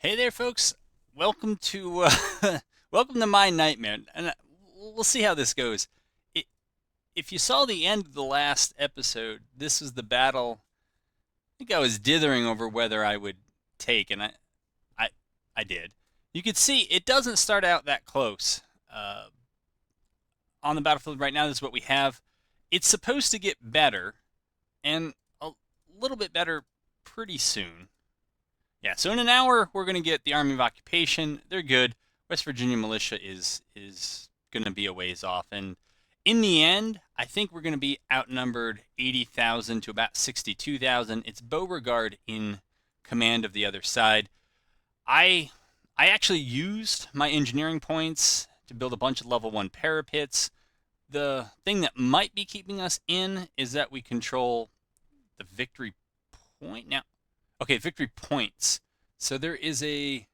Hey there, folks. Welcome to welcome to my nightmare, and we'll see how this goes. It, if you saw the end of the last episode, this was the battle. I think I was dithering over whether I would take, and I, I did. You could see it doesn't start out that close. Uh, on the battlefield right now, this is what we have. It's supposed to get better, and a little bit better pretty soon. Yeah, so in an hour we're going to get the Army of Occupation. They're good. West Virginia militia is going to be a ways off, and in the end, I think we're going to be outnumbered 80,000 to about 62,000. It's Beauregard in command of the other side. I I actually used my engineering points to build a bunch of level 1 parapets. The thing that might be keeping us in is that we control the victory point now. Okay, victory points. So there is a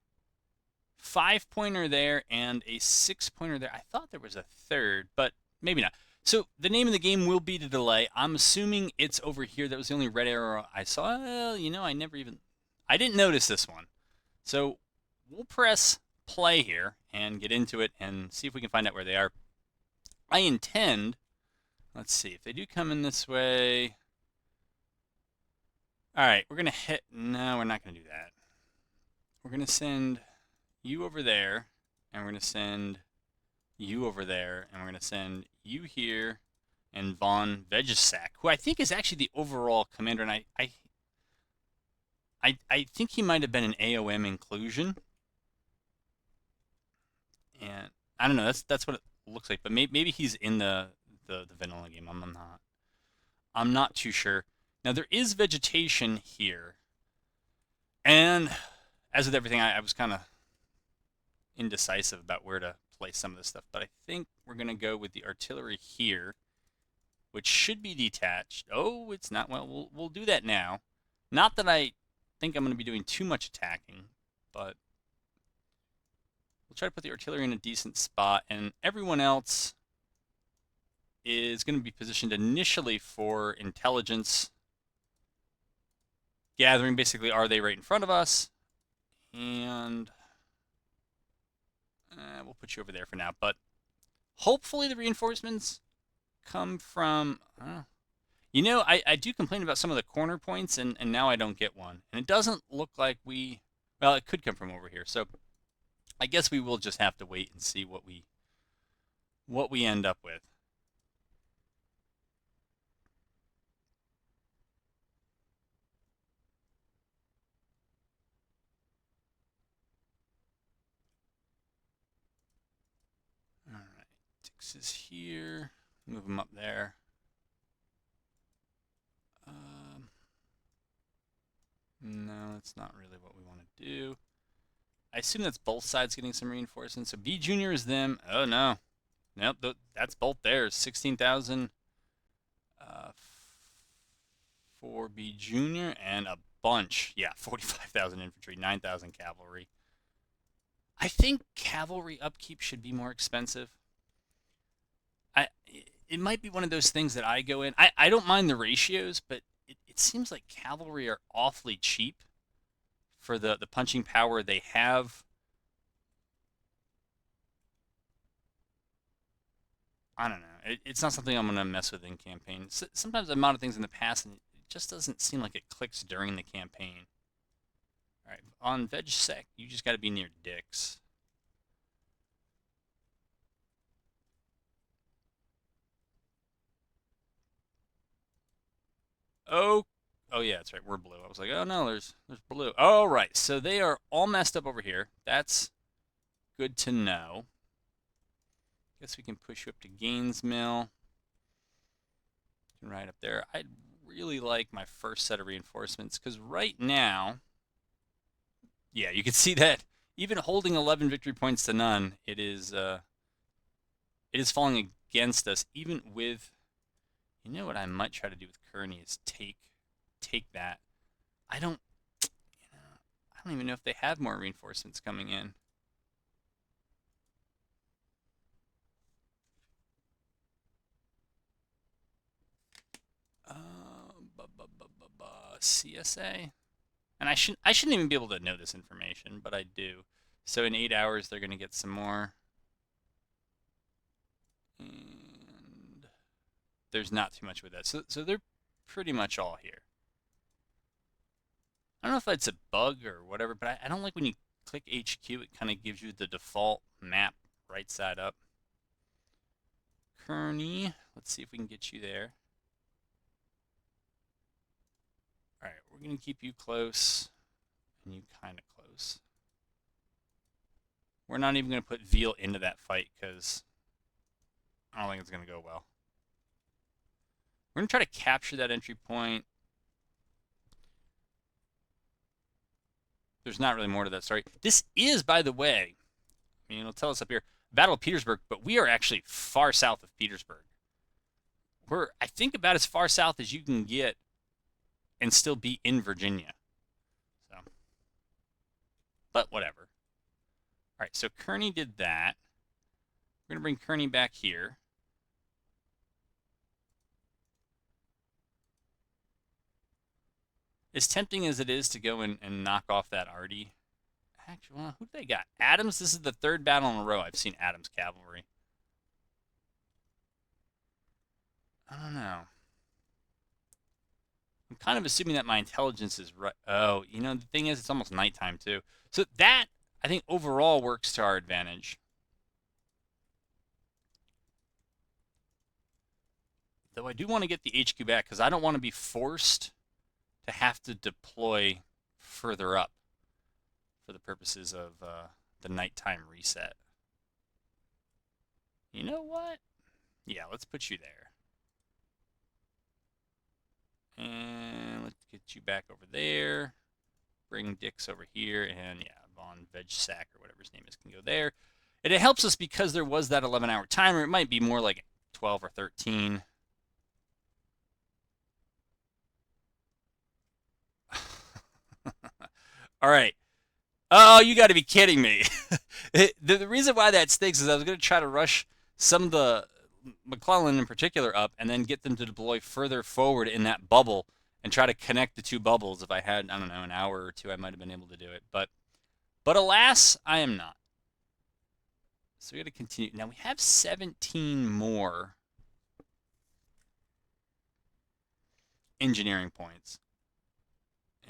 5 pointer there and a 6 pointer there. I thought there was a third, but maybe not. So the name of the game will be to delay. I'm assuming it's over here. That was the only red arrow I saw. Well, I didn't notice this one. So we'll press play here and get into it and see if we can find out where they are. I intend, let's see, if they do come in this way. All right, we're going to hit, no, we're not going to do that. We're going to send you over there, and we're going to send you over there, and we're going to send you here, and Von Vegesack, who I think is actually the overall commander, and I think he might have been an AOM inclusion, and I don't know, that's what it looks like, but maybe he's in the vanilla game. I'm not too sure. Now there is vegetation here, and as with everything, I was kind of indecisive about where to place some of this stuff, but I think we're going to go with the artillery here, which should be detached. Oh, it's not. Well, we'll do that now. Not that I think I'm going to be doing too much attacking, but we'll try to put the artillery in a decent spot, and everyone else is going to be positioned initially for intelligence gathering. Basically, are they right in front of us? And we'll put you over there for now, but hopefully the reinforcements come from. I do complain about some of the corner points, and now I don't get one. And it doesn't look like we. Well, it could come from over here. So I guess we will just have to wait and see what we end up with. All right, Dix is here. Move him up there. Um, no, that's not really what we want to do. I assume that's both sides getting some reinforcements. So B Junior is them. Oh no, nope, that's both theirs. 16,000 uh, for B Junior and a bunch. Yeah, 45,000 infantry, 9,000 cavalry. I think cavalry upkeep should be more expensive. I it might be one of those things that I go in. I don't mind the ratios, but it seems like cavalry are awfully cheap for the punching power they have. I don't know. It's not something I'm going to mess with in campaign. Sometimes I've modded things in the past, and it just doesn't seem like it clicks during the campaign. All right, on VegSec, you just got to be near Dix. Oh, oh yeah, that's right. We're blue. I was like, oh no, there's blue. Oh right, so they are all messed up over here. That's good to know. Guess we can push you up to Gaines Mill. Right up there. I'd really like my first set of reinforcements because right now, yeah, you can see that even holding 11 victory points to none, it is falling against us. Even with, you know what I might try to do with Kearney is take that. I don't, I don't even know if they have more reinforcements coming in. CSA. And I shouldn't even be able to know this information, but I do. So in 8 hours, they're going to get some more. And there's not too much with that. So they're pretty much all here. I don't know if that's a bug or whatever, but I don't like when you click HQ, it kind of gives you the default map right side up. Kearney, let's see if we can get you there. All right, we're going to keep you close and you kind of close. We're not even going to put Veal into that fight because I don't think it's going to go well. We're going to try to capture that entry point. There's not really more to that story. This is, by the way, I mean, it'll tell us up here, Battle of Petersburg, but we are actually far south of Petersburg. We're, I think, about as far south as you can get and still be in Virginia. So, but whatever. All right, so Kearney did that. We're going to bring Kearney back here. As tempting as it is to go and knock off that Artie, actually, well, who do they got? Adams. This is the third battle in a row I've seen Adams cavalry. I don't know. I'm kind of assuming that my intelligence is right. Oh, you know, the thing is, it's almost nighttime too. So that, I think, overall works to our advantage. Though I do want to get the HQ back because I don't want to be forced to have to deploy further up for the purposes of the nighttime reset. You know what? Yeah, let's put you there. And let's get you back over there. Bring Dix over here. And yeah, Von Vegsack or whatever his name is can go there. And it helps us because there was that 11-hour timer. It might be more like 12 or 13. All right. Oh, you got to be kidding me. The reason why that stinks is I was going to try to rush some of the McClellan in particular up and then get them to deploy further forward in that bubble and try to connect the two bubbles. If I had, I don't know, an hour or two, I might have been able to do it. But alas, I am not. So we got to continue. Now we have 17 more engineering points.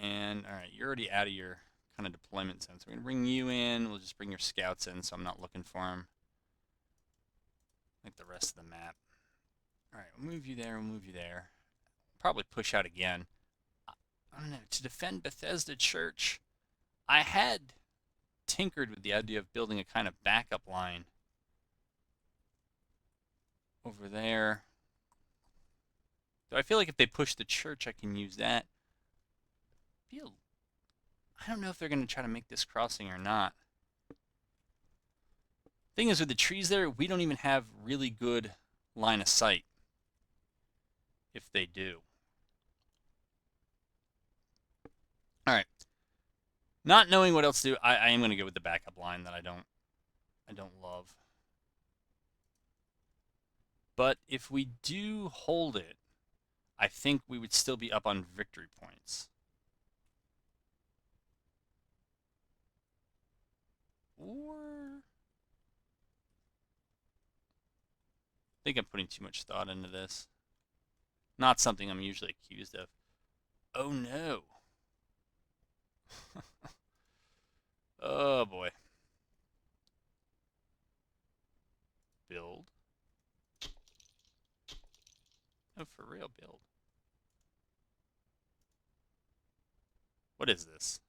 And all right, you're already out of your kind of deployment zone. So we're going to bring you in. We'll just bring your scouts in so I'm not looking for them. Like the rest of the map. All right, we'll move you there. We'll move you there. Probably push out again. I don't know. To defend Bethesda Church, I had tinkered with the idea of building a kind of backup line over there. So I feel like if they push the church, I can use that. I don't know if they're going to try to make this crossing or not. Thing is, with the trees there, we don't even have really good line of sight if they do. All right. Not knowing what else to do, I am going to go with the backup line that I don't love. But if we do hold it, I think we would still be up on victory points. Or I think I'm putting too much thought into this. Not something I'm usually accused of. Oh no. Oh boy. Build. Oh, for real, build. What is this?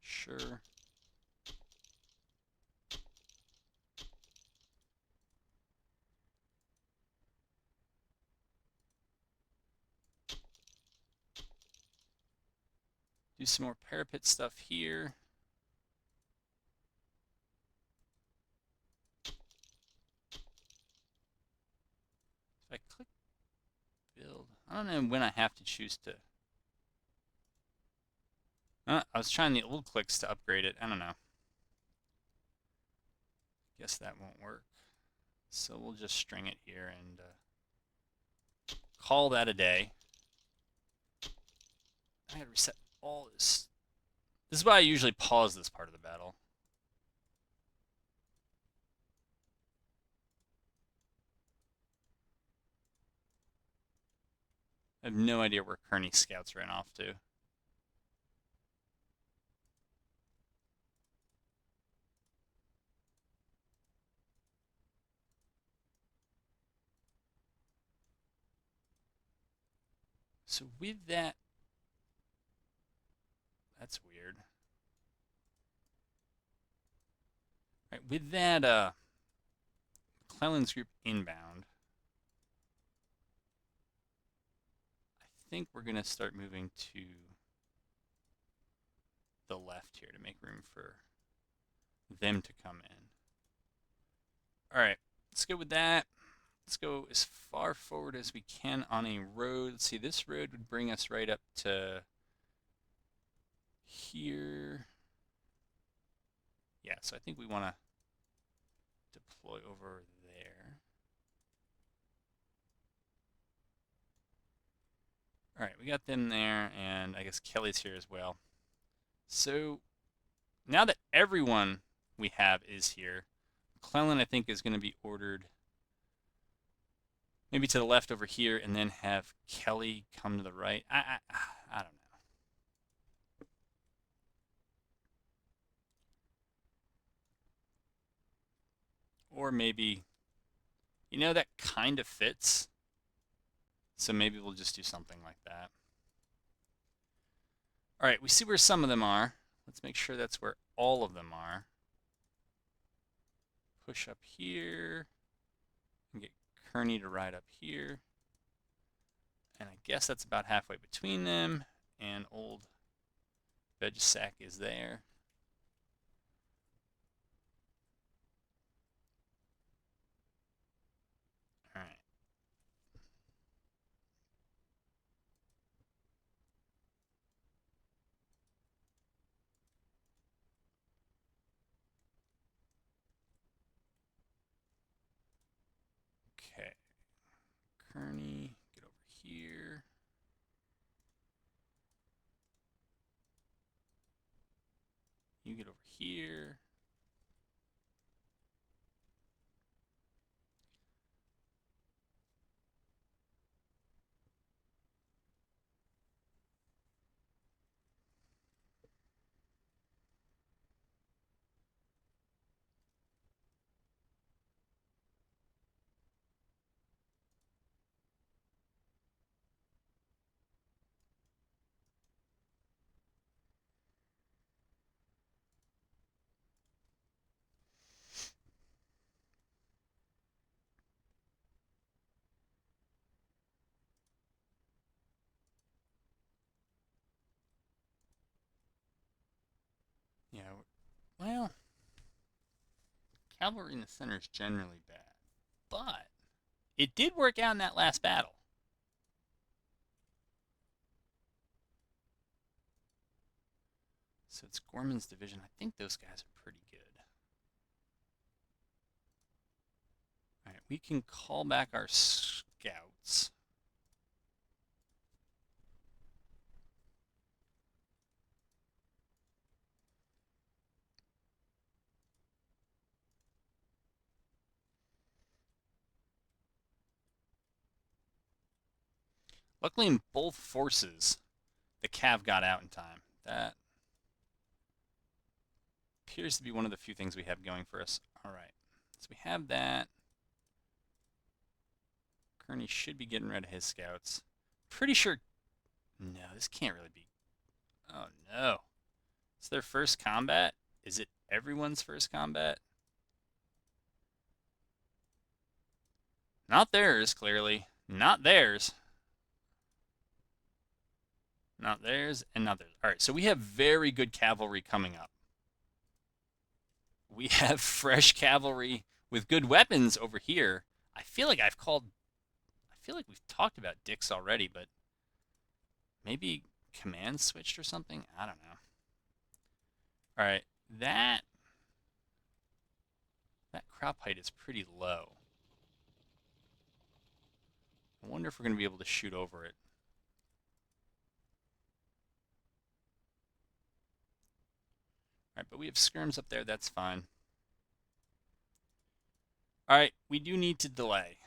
Sure. Do some more parapet stuff here. If I click build, I don't know when I have to choose to. I was trying the old clicks to upgrade it. I don't know. Guess that won't work. So we'll just string it here and call that a day. I gotta reset all this. This is why I usually pause this part of the battle. I have no idea where Kearney's scouts ran off to. So with that, that's weird. Right, with that, McClellan's group inbound. I think we're gonna start moving to the left here to make room for them to come in. All right, let's go with that. Let's go as far forward as we can on a road. Let's see, this road would bring us right up to here. Yeah, so I think we want to deploy over there. All right, we got them there, and I guess Kelly's here as well. So now that everyone we have is here, McClellan, I think, is going to be ordered maybe to the left over here, and then have Kelly come to the right. I don't know. Or maybe, that kind of fits. So maybe we'll just do something like that. All right, we see where some of them are. Let's make sure that's where all of them are. Push up here and get Kearney to ride up here. And I guess that's about halfway between them. And old Veg Sack is there. All right. Okay. Kearney, get over here. You get over here. Yeah, well, cavalry in the center is generally bad. But it did work out in that last battle. So it's Gorman's division. I think those guys are pretty good. All right, we can call back our scouts. Luckily, in both forces, the Cav got out in time. That appears to be one of the few things we have going for us. All right, so we have that. Kearney should be getting rid of his scouts. Pretty sure. No, this can't really be. Oh no. It's their first combat? Is it everyone's first combat? Not theirs, clearly. Not theirs. Not theirs, and not theirs. All right, so we have very good cavalry coming up. We have fresh cavalry with good weapons over here. I feel like we've talked about Dix already, but maybe command switched or something? I don't know. All right, that crop height is pretty low. wonder if we're going to be able to shoot over it. All right, but we have skirms up there. That's fine. All right, we do need to delay.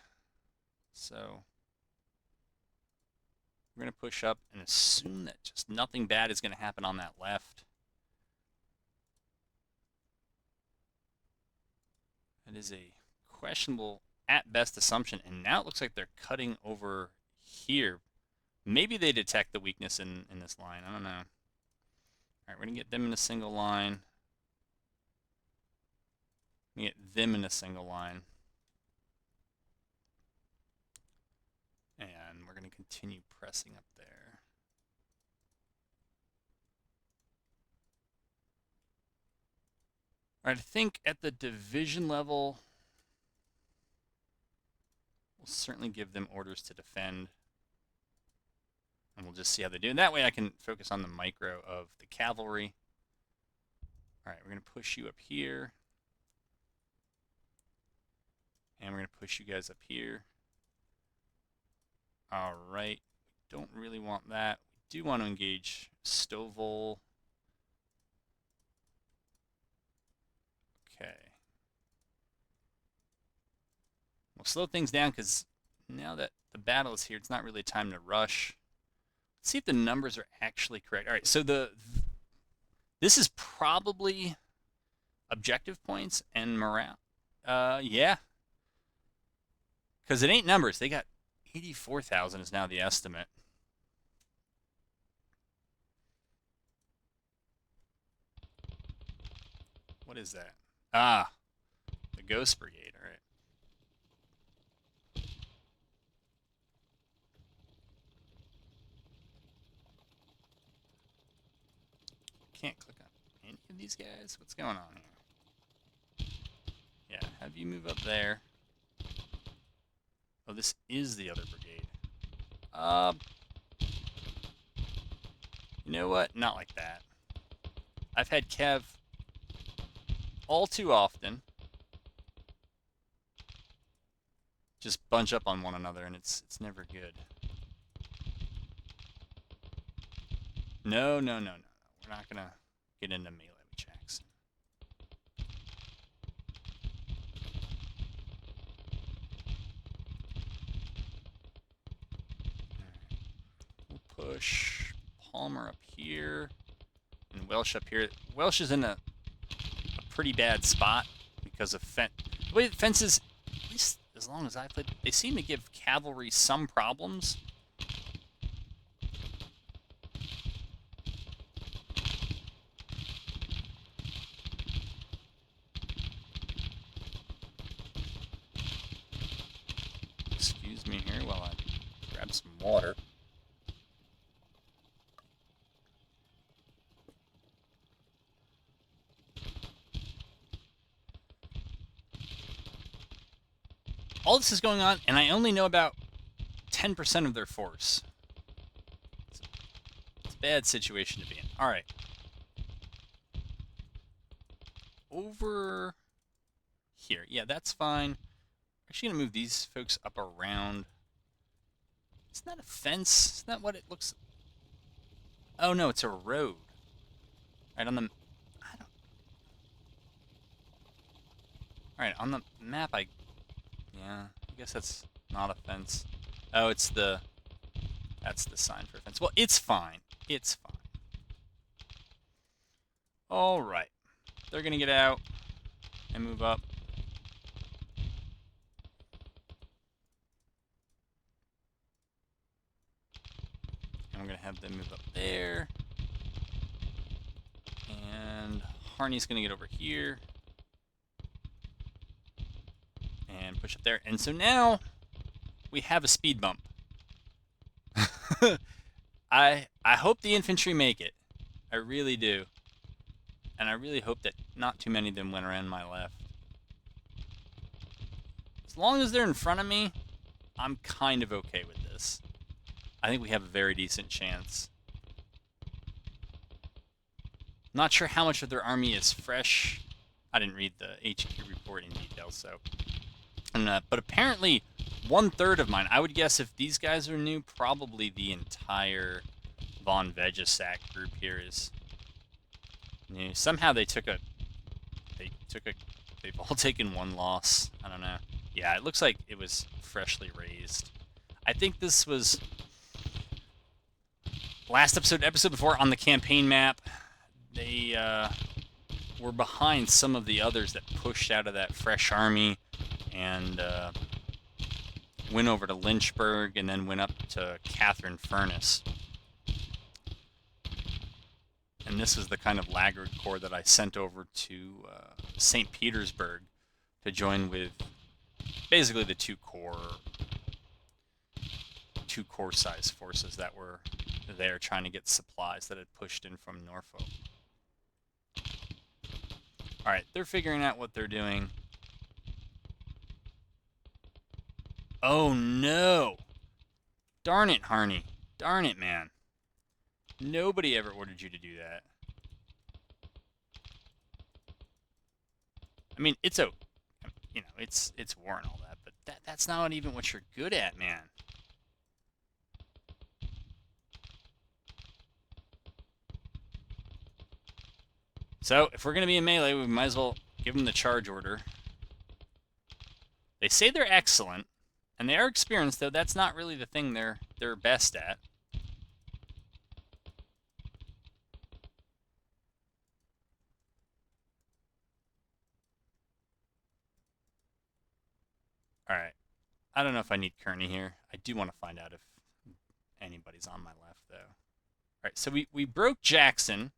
So we're going to push up and assume that just nothing bad is going to happen on that left. That is a questionable, at best, assumption. And now it looks like they're cutting over here. Maybe they detect the weakness in this line. I don't know. All right, we're going to get them in a single line. Get them in a single line. And we're going to continue pressing up there. All right, I think at the division level, we'll certainly give them orders to defend. And we'll just see how they do. And that way I can focus on the micro of the cavalry. All right, we're going to push you up here. And we're going to push you guys up here. All right. We don't really want that. We do want to engage Stovall. Okay. We'll slow things down because now that the battle is here, it's not really time to rush. Let's see if the numbers are actually correct. All right, so this is probably objective points and morale. Yeah. Because it ain't numbers. They got 84,000 is now the estimate. What is that? Ah, the Ghost Brigade. All right. Can't click on any of these guys. What's going on here? Yeah, have you move up there. Oh, this is the other brigade. You know what? Not like that. I've had Kev all too often just bunch up on one another, and it's never good. No. We're not gonna get into melee with Jackson. We'll push Palmer up here and Welsh up here. Welsh is in a pretty bad spot because of the way fences, at least as long as I played, they seem to give cavalry some problems. Excuse me here while I grab some water. All this is going on, and I only know about 10% of their force. It's a bad situation to be in. All right. Over here. Yeah, that's fine. I'm actually going to move these folks up around. Isn't that a fence? Isn't that what it looks like? Oh, no, it's a road. Right on the... Alright, on the map, yeah, I guess that's not a fence. Oh, it's the... That's the sign for a fence. Well, it's fine. It's fine. Alright. They're going to get out and move up. And we're going to have them move up there. And Harney's going to get over here. And push up there. And so now we have a speed bump. I hope the infantry make it. I really do. And I really hope that not too many of them went around my left. As long as they're in front of me, I'm kind of okay with this. I think we have a very decent chance. Not sure how much of their army is fresh. I didn't read the HQ report in detail, so... but apparently, 1/3 of mine. I would guess if these guys are new, probably the entire Von Vegesack group here is new. Somehow they took a, they've all taken one loss. I don't know. Yeah, it looks like it was freshly raised. I think this was last episode before on the campaign map. They were behind some of the others that pushed out of that fresh army and went over to Lynchburg and then went up to Catherine Furnace. And this was the kind of laggard corps that I sent over to St. Petersburg to join with basically the two corps size forces that were there trying to get supplies that had pushed in from Norfolk. Alright, they're figuring out what they're doing. Oh no! Darn it, Harney. Darn it, man. Nobody ever ordered you to do that. I mean, it's it's war and all that, but that's not even what you're good at, man. So, if we're going to be in melee, we might as well give them the charge order. They say they're excellent, and they are experienced, though that's not really the thing they're best at. Alright. I don't know if I need Kearney here. I do want to find out if anybody's on my left, though. Alright, so we broke Jackson.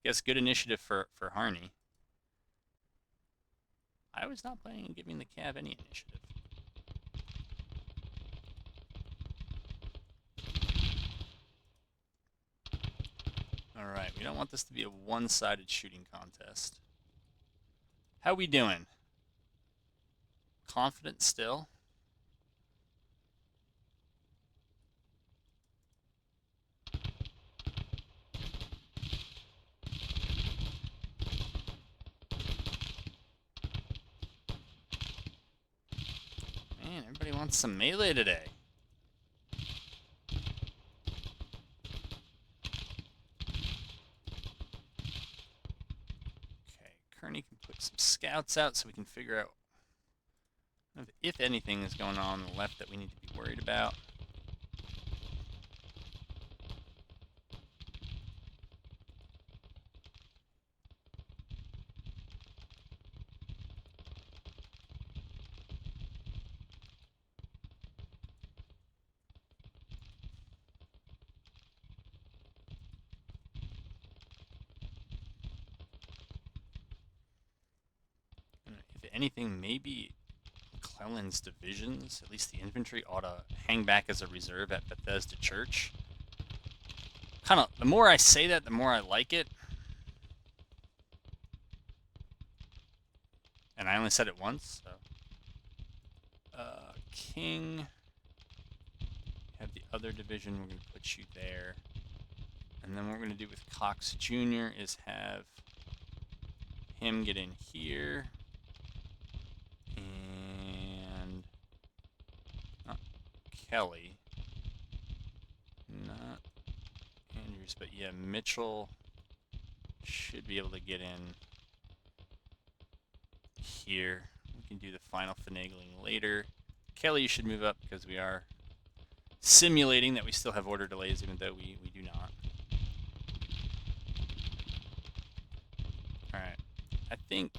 Guess good initiative for Harney. I was not planning on giving the Cav any initiative. Alright, we don't want this to be a one-sided shooting contest. How we doing? Confident still? Man, everybody wants some melee today. Okay, Kearney can put some scouts out so we can figure out if anything is going on the left that we need to be worried about. If anything, maybe McClellan's divisions, at least the infantry, ought to hang back as a reserve at Bethesda Church. Kind of, the more I say that, the more I like it. And I only said it once, so. King. Have the other division, we're going to put you there. And then what we're going to do with Cox Jr. is have him get in here. And not Kelly. Not Andrews, but yeah, Mitchell should be able to get in here. We can do the final finagling later. Kelly, you should move up because we are simulating that we still have order delays, even though we do not. Alright. I think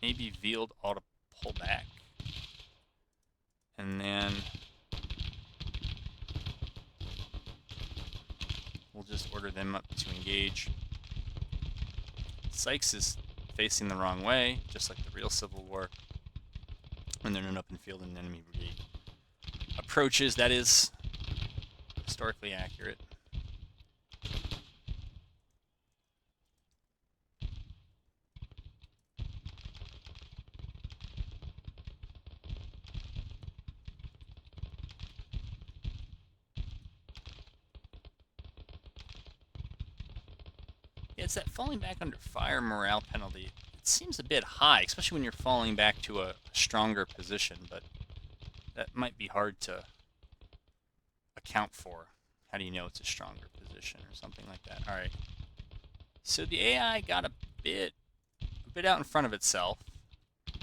maybe Veald ought to pull back. And then we'll just order them up to engage. Sykes is facing the wrong way, just like the real Civil War. When they're in an open field and an enemy brigade approaches, that is historically accurate. Yeah, it's that falling back under fire morale penalty. It seems a bit high, especially when you're falling back to a stronger position, but that might be hard to account for. How do you know it's a stronger position or something like that? All right. So the AI got a bit out in front of itself.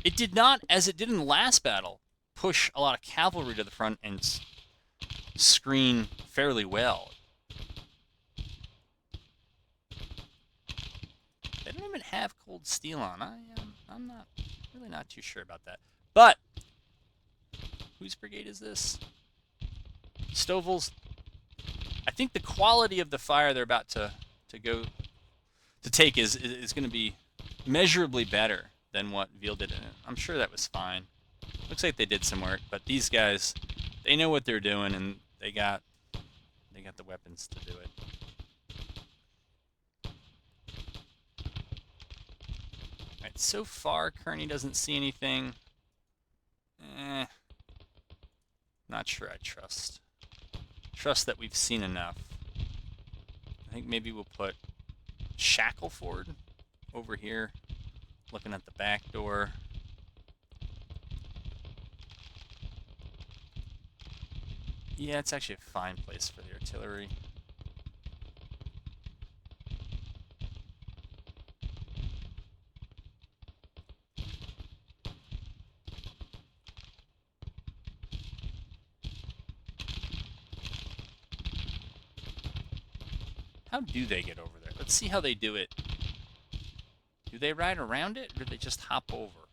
It did not, as it did in the last battle, push a lot of cavalry to the front and screen fairly well. They don't even have cold steel on. I'm not really not too sure about that. But whose brigade is this? Stovall's. I think the quality of the fire they're about to take is going to be measurably better than what Veal did. I'm sure that was fine. Looks like they did some work, but these guys, they know what they're doing, and they got the weapons to do it. All right, so far Kearney doesn't see anything. Not sure I trust that we've seen enough. I think maybe we'll put Shackleford over here, looking at the back door. Yeah, it's actually a fine place for the artillery. How do they get over there? Let's see how they do it. Do they ride around it, or do they just hop over?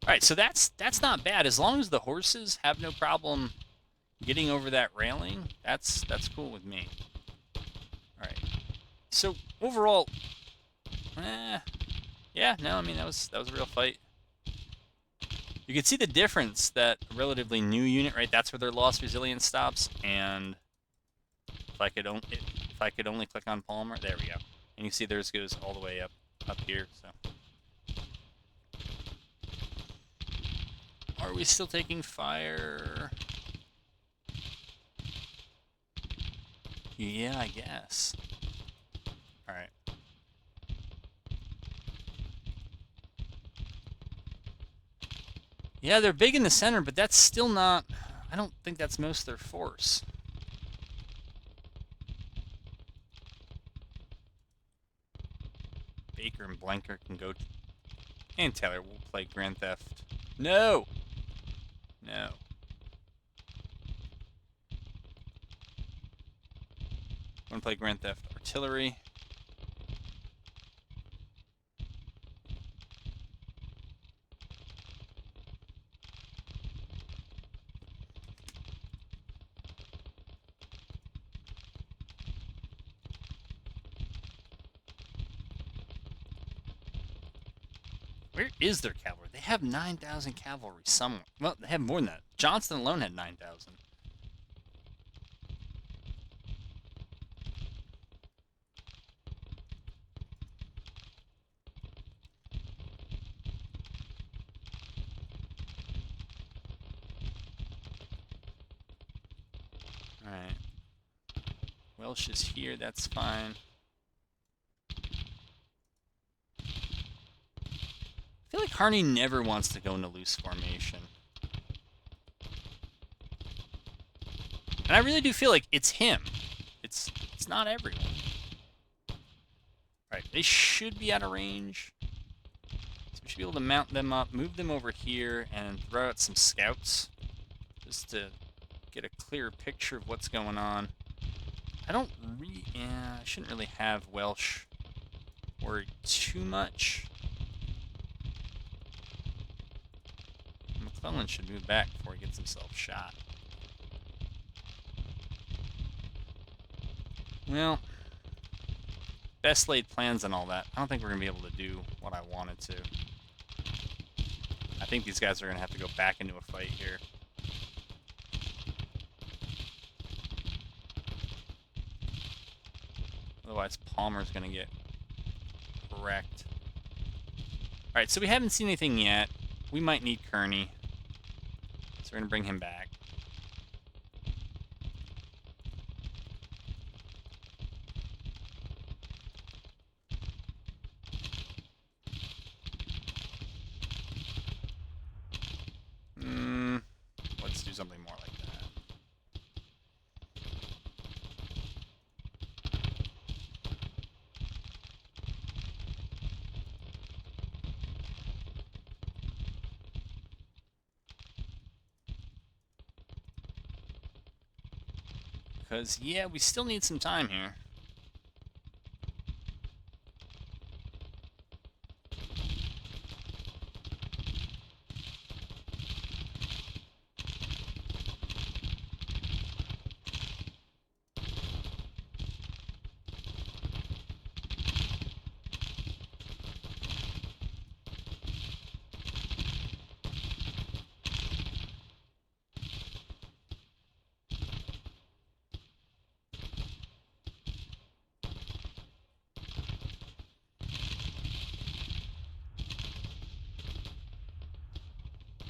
All right, so that's not bad. As long as the horses have no problem getting over that railing, that's cool with me. All right. So overall, yeah, no, I mean that was a real fight. You can see the difference that a relatively new unit, right? That's where their lost resilience stops, and if I could only click on Palmer, there we go. And you see theirs goes all the way up here. So, are we still taking fire? Yeah, I guess. All right. Yeah, they're big in the center, but that's still not. I don't think that's most of their force. Baker and Blanker can go. And Taylor will play Grand Theft. No! No. I'm going to play Grand Theft Artillery. Where is their cavalry? They have 9,000 cavalry somewhere. Well, they have more than that. Johnston alone had 9,000. Alright. Welsh is here, that's fine. I feel like Harney never wants to go into loose formation. And I really do feel like it's him. It's not everyone. Alright, they should be out of range. So we should be able to mount them up, move them over here, and throw out some scouts. Just to get a clearer picture of what's going on. I shouldn't really have Welsh worried too much. McClellan should move back before he gets himself shot. Well, best laid plans and all that. I don't think we're going to be able to do what I wanted to. I think these guys are going to have to go back into a fight here. Otherwise, Palmer's going to get wrecked. Alright, so we haven't seen anything yet. We might need Kearney. So we're going to bring him back. Let's do something more like that. Because, yeah, we still need some time here.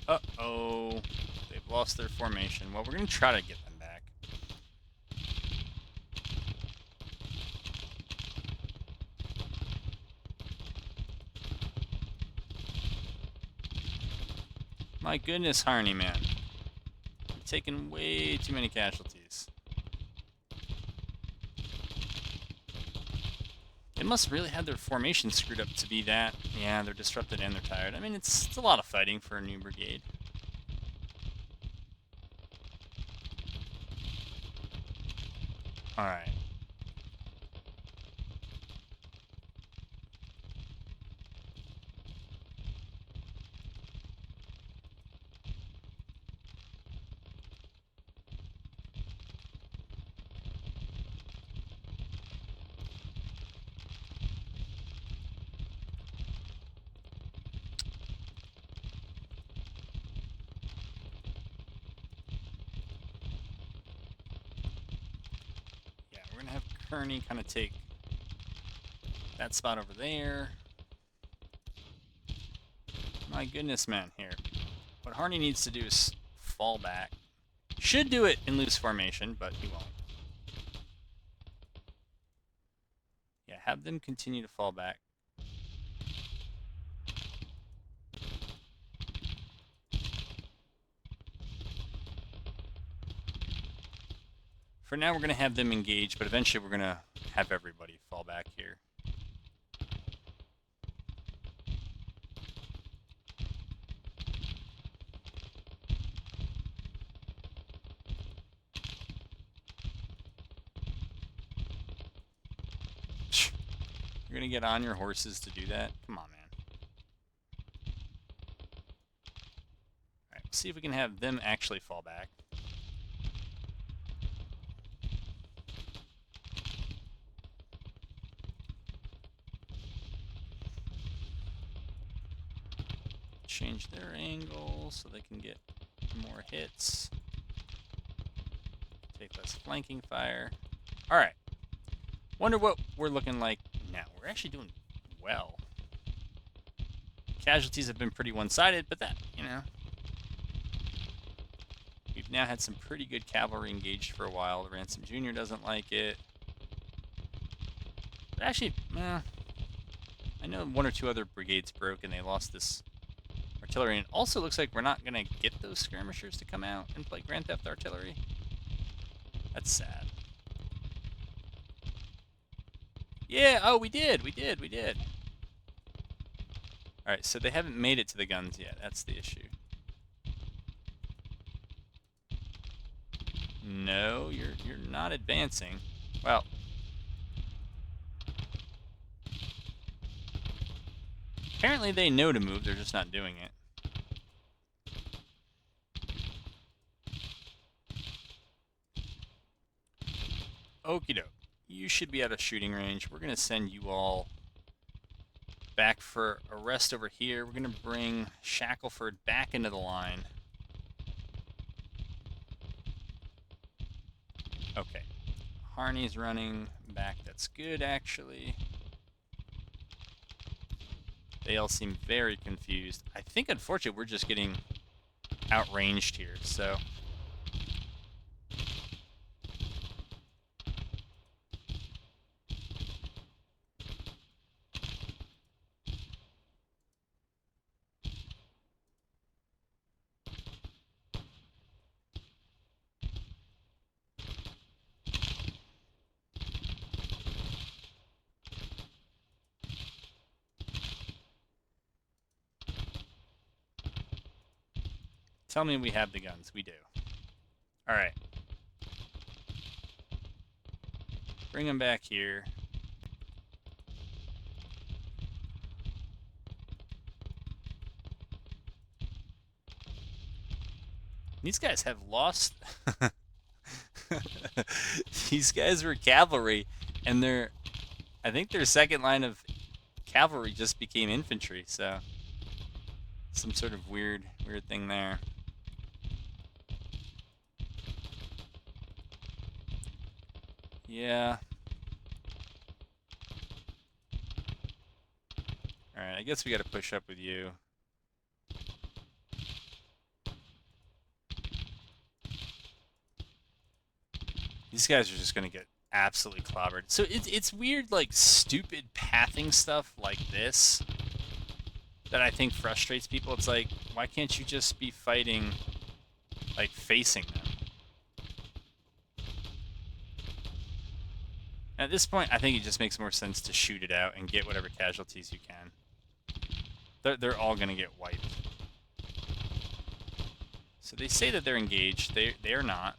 Uh-oh. They've lost their formation. Well, we're going to try to get them back. My goodness, Harney, man. You've taken way too many casualties. They must really have their formation screwed up to be that. Yeah, they're disrupted and they're tired. I mean, it's a lot of fighting for a new brigade. Alright. Yeah, we're going to have Kearney kind of take that spot over there. My goodness, man, here. What Harney needs to do is fall back. Should do it in loose formation, but he won't. Yeah, have them continue to fall back. For now, we're going to have them engage, but eventually we're going to have everybody fall back here. You're going to get on your horses to do that? Come on, man. Alright, let's see if we can have them actually fall back. Change their angle so they can get more hits. Take less flanking fire. Alright. Wonder what we're looking like now. We're actually doing well. Casualties have been pretty one-sided, but that, you know. We've now had some pretty good cavalry engaged for a while. The Ransom Jr. doesn't like it. But actually, I know one or two other brigades broke and they lost this artillery. And it also looks like we're not going to get those skirmishers to come out and play Grand Theft Artillery. That's sad. Yeah, oh, we did. Alright, so they haven't made it to the guns yet. That's the issue. No, you're not advancing. Well, apparently they know to move, they're just not doing it. Okie doke. You should be out of shooting range. We're going to send you all back for a rest over here. We're going to bring Shackleford back into the line. Okay. Harney's running back. That's good, actually. They all seem very confused. I think, unfortunately, we're just getting outranged here, so... Tell me we have the guns. We do. All right. Bring them back here. These guys have lost. These guys were cavalry, and I think their second line of cavalry just became infantry, so some sort of weird thing there. Yeah. Alright, I guess we gotta push up with you. These guys are just gonna get absolutely clobbered. So it's weird, like, stupid pathing stuff like this that I think frustrates people. It's like, why can't you just be fighting, like, facing them? At this point, I think it just makes more sense to shoot it out and get whatever casualties you can. They're all going to get wiped. So they say that they're engaged. They are not.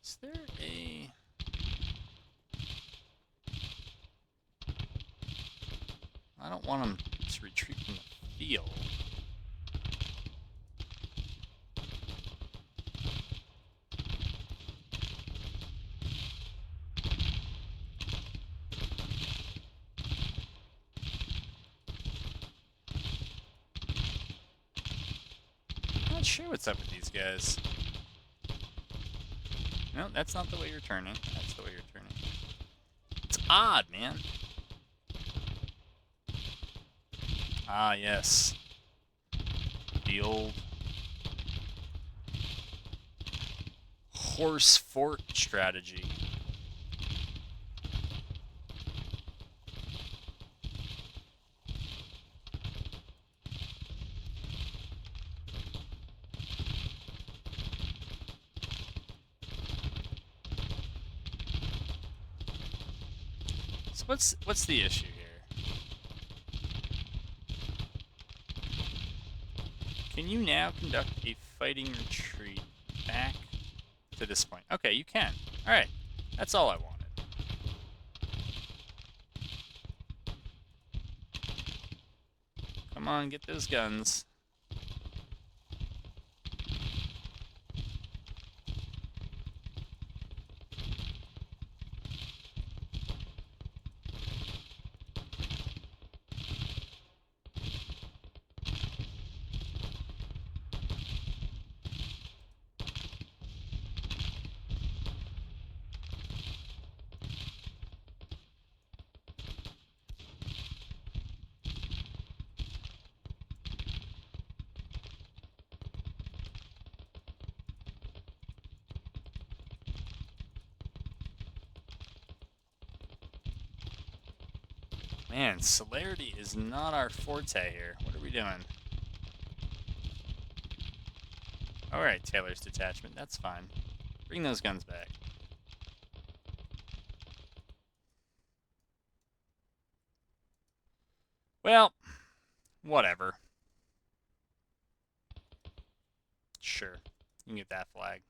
Is there a... I don't want them to retreat from the field. Not sure what's up with these guys. No, that's not the way you're turning. That's the way you're turning. It's odd, man. Ah, yes. The old horse fort strategy. So what's the issue here? Can you now conduct a fighting retreat back to this point? Okay, you can. Alright. That's all I wanted. Come on, get those guns. Man, celerity is not our forte here. What are we doing? Alright, Taylor's detachment. That's fine. Bring those guns back. Well, whatever. Sure. You can get that flag.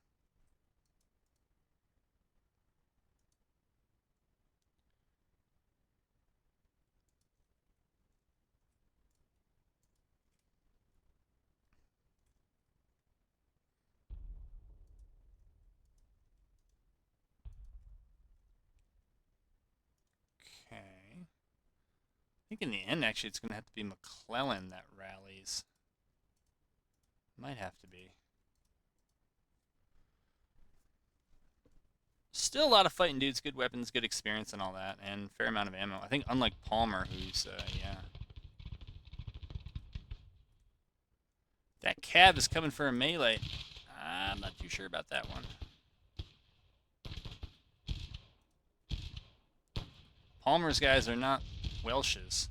Okay. I think in the end, actually, it's going to have to be McClellan that rallies. Might have to be. Still a lot of fighting dudes, good weapons, good experience and all that, and fair amount of ammo. I think unlike Palmer, who's, yeah. That cab is coming for a melee. I'm not too sure about that one. Palmer's guys are not Welsh's.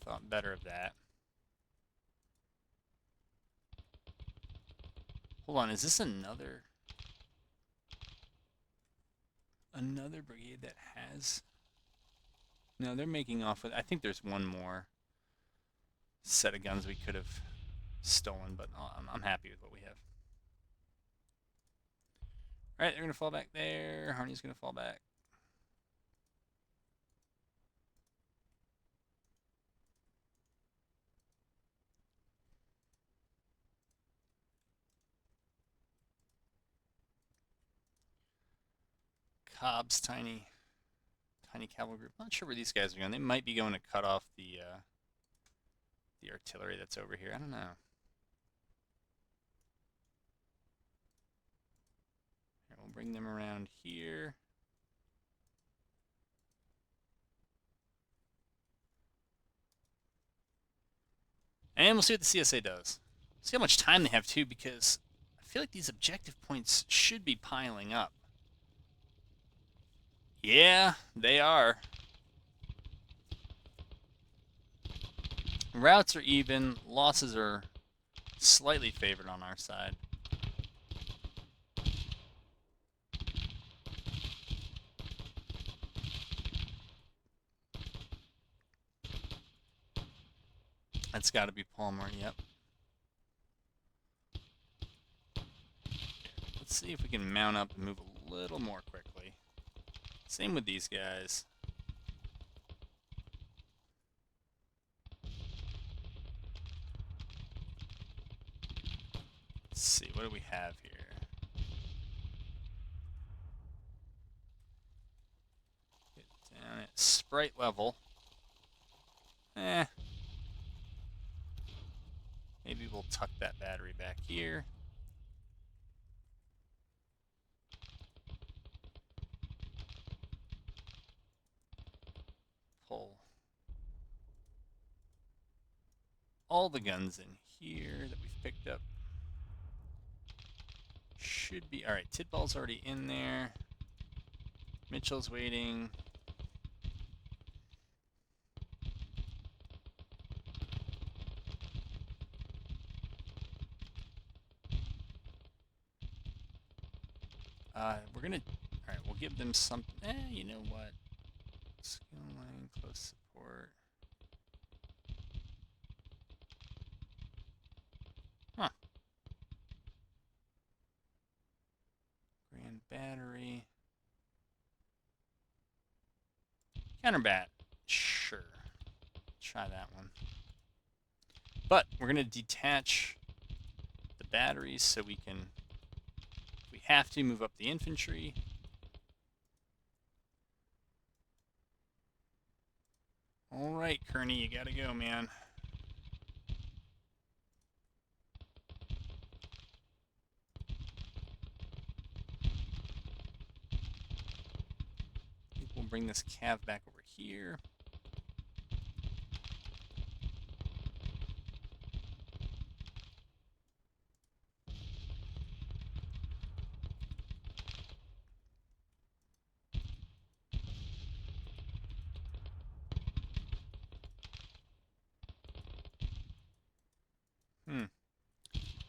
thought better of that. Hold on, is this another brigade that has? No, they're making off with. I think there's one more set of guns we could have stolen, but I'm happy with what we have. All right, they're gonna fall back there. Harney's gonna fall back. Cobb's tiny cavalry group. Not sure where these guys are going. They might be going to cut off the artillery that's over here. I don't know. Here, we'll bring them around here. And we'll see what the CSA does. See how much time they have too, because I feel like these objective points should be piling up. Yeah, they are. Routes are even. Losses are slightly favored on our side. That's got to be Palmer, yep. Let's see if we can mount up and move a little more quickly. Same with these guys. Let's see, what do we have here? Get down at sprite level. Maybe we'll tuck that battery back here. Pull all the guns in here that we've picked up. Should be. Alright, Tidball's already in there. Mitchell's waiting. We're gonna. Alright, we'll give them some. You know what? Skill line, close support. Huh. Grand battery. Counterbat. Sure. Try that one. But we're gonna detach the batteries so we can, if we have to, move up the infantry. All right, Kearney, you gotta go, man. I think we'll bring this cav back over here.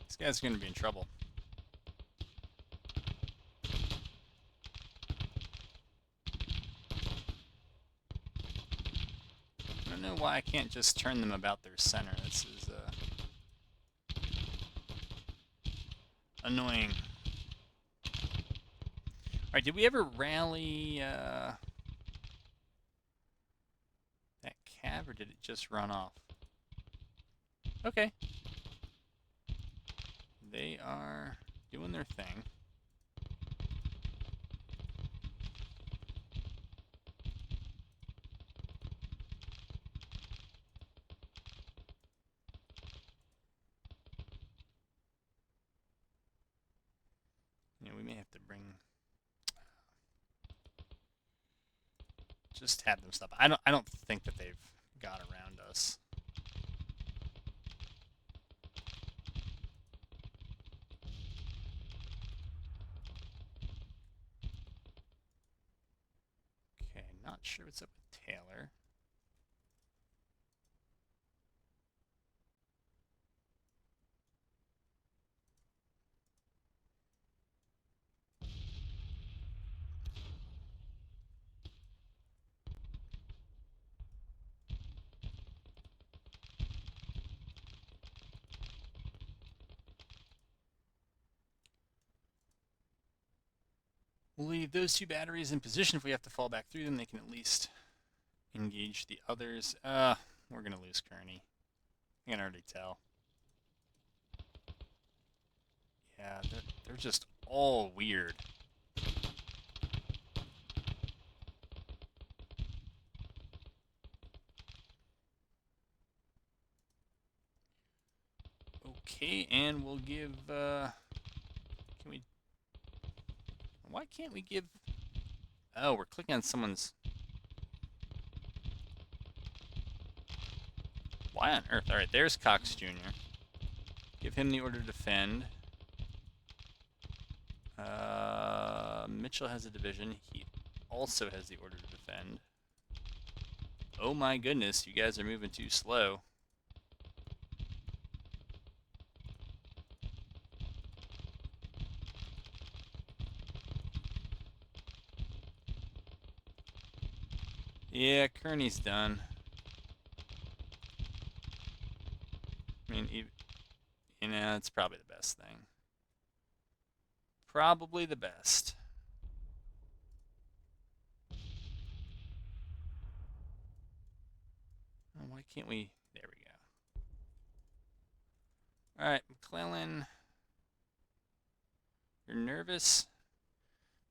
This guy's gonna be in trouble. I don't know why I can't just turn them about their center. This is annoying. Alright, did we ever rally that cav, or did it just run off? Okay. They are doing their thing. You know, we may have to bring, just have them stop. I don't think that they've got around us. Okay, not sure what's up with Taylor. We'll leave those 2 batteries in position. If we have to fall back through them, they can at least engage the others. We're going to lose Kearney. I can already tell. Yeah, they're just all weird. Okay, and we'll give, can we, why can't we give, oh, we're clicking on someone's, why on earth? All right, there's Cox Jr. Give him the order to defend. Mitchell has a division. He also has the order to defend. Oh my goodness, you guys are moving too slow. Yeah, Kearney's done. I mean, you know, it's probably the best thing. Probably the best. Oh, why can't we? There we go. All right, McClellan. You're nervous,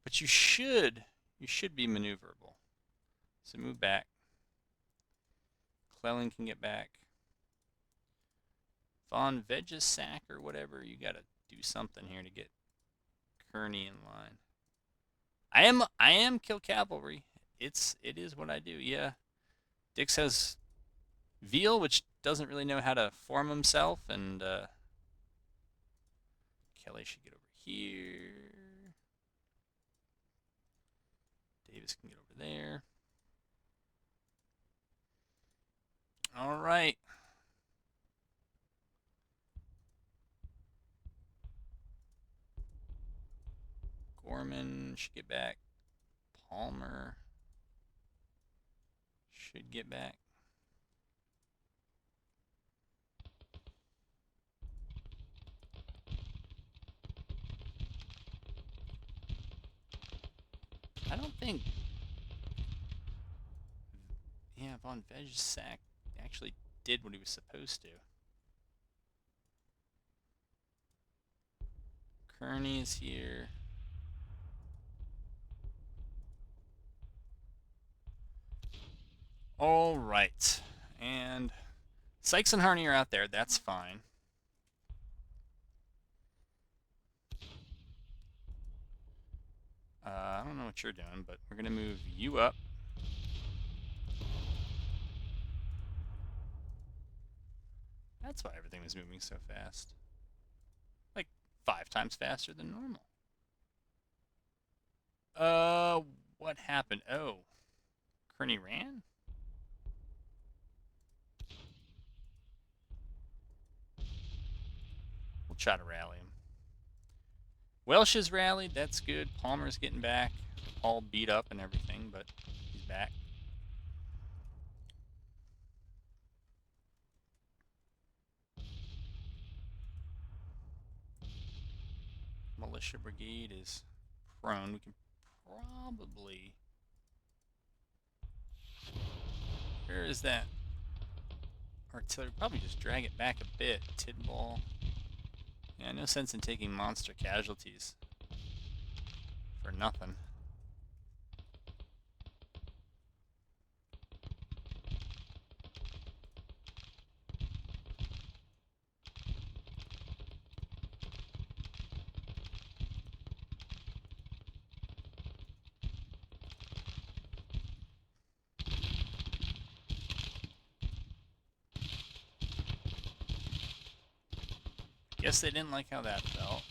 but you should be maneuverable. So move back. McClellan can get back. Von Vegesack or whatever, you gotta do something here to get Kearney in line. I am kill cavalry. It is what I do. Yeah. Dix has Veal, which doesn't really know how to form himself, and Kelly should get over here. Davis can get over there. All right. Gorman should get back. Palmer should get back. I don't think, yeah, Von Vegesack actually did what he was supposed to. Kearney is here. All right. And Sykes and Harney are out there. That's fine. I don't know what you're doing, but we're going to move you up. That's why everything was moving so fast. Like 5 times faster than normal. What happened? Oh, Kearney ran? We'll try to rally him. Welsh has rallied. That's good. Palmer's getting back. All beat up and everything, but he's back. Militia Brigade is prone. We can probably... Where is that? Artillery. Probably just drag it back a bit. Tidball. Yeah, no sense in taking monster casualties for nothing. Guess they didn't like how that felt.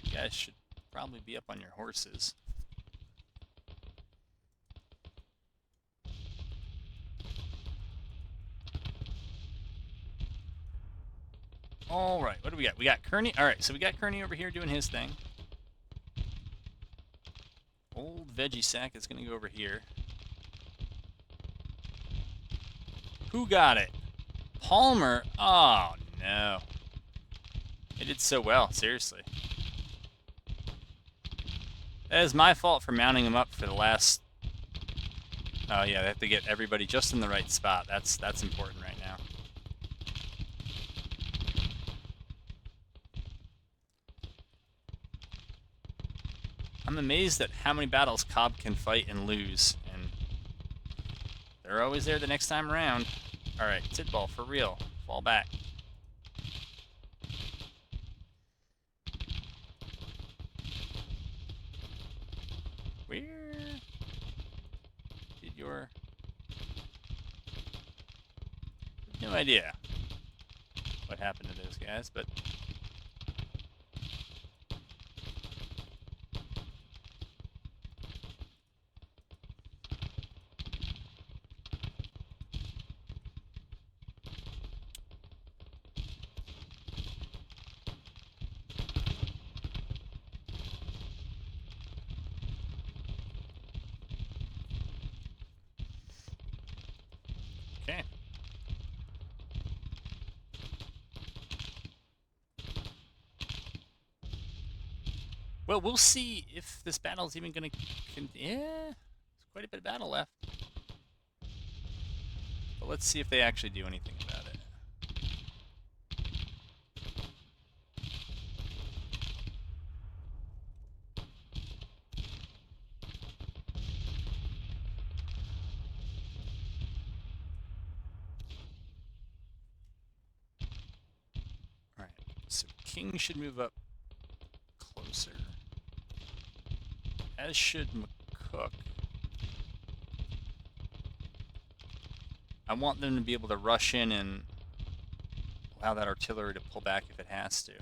You guys should probably be up on your horses. All right, what do we got? We got Kearney. All right, so we got Kearney over here doing his thing. Old Veggie Sack is going to go over here. Who got it? Palmer. Oh, no. They did so well, seriously. That is my fault for mounting them up for the last... Oh yeah, they have to get everybody just in the right spot. That's important right now. I'm amazed at how many battles Cobb can fight and lose, and they're always there the next time around. Alright, Tidball, for real. Fall back. Where did your... No idea what happened to those guys, but... Okay. Well, we'll see if this battle's even going to... Yeah, there's quite a bit of battle left. But let's see if they actually do anything about it. Alright, so King should move up closer. As should McCook. I want them to be able to rush in and allow that artillery to pull back if it has to.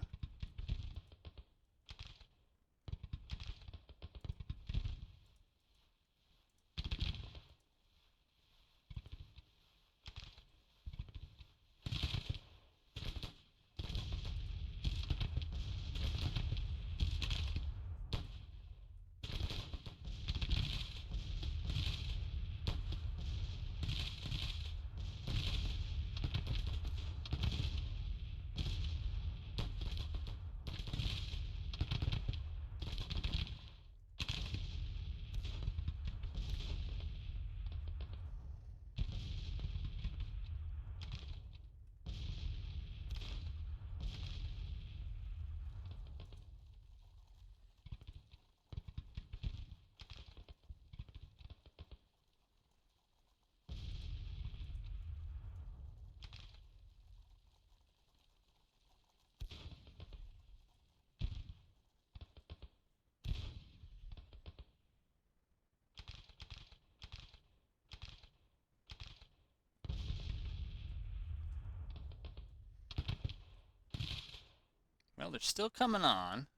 Well, they're still coming on.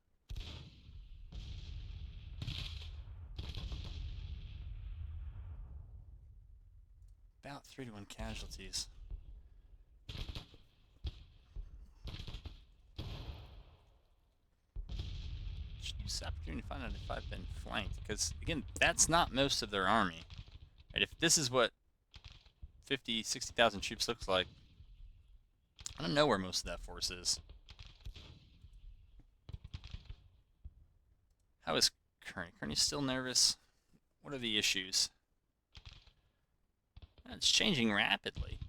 About 3-1 casualties. Should use this opportunity to find out if I've been flanked, because, again, that's not most of their army. Right? If this is what 50, 60,000 troops looks like, I don't know where most of that force is. How is Kearney? Kearney's still nervous. What are the issues? It's changing rapidly.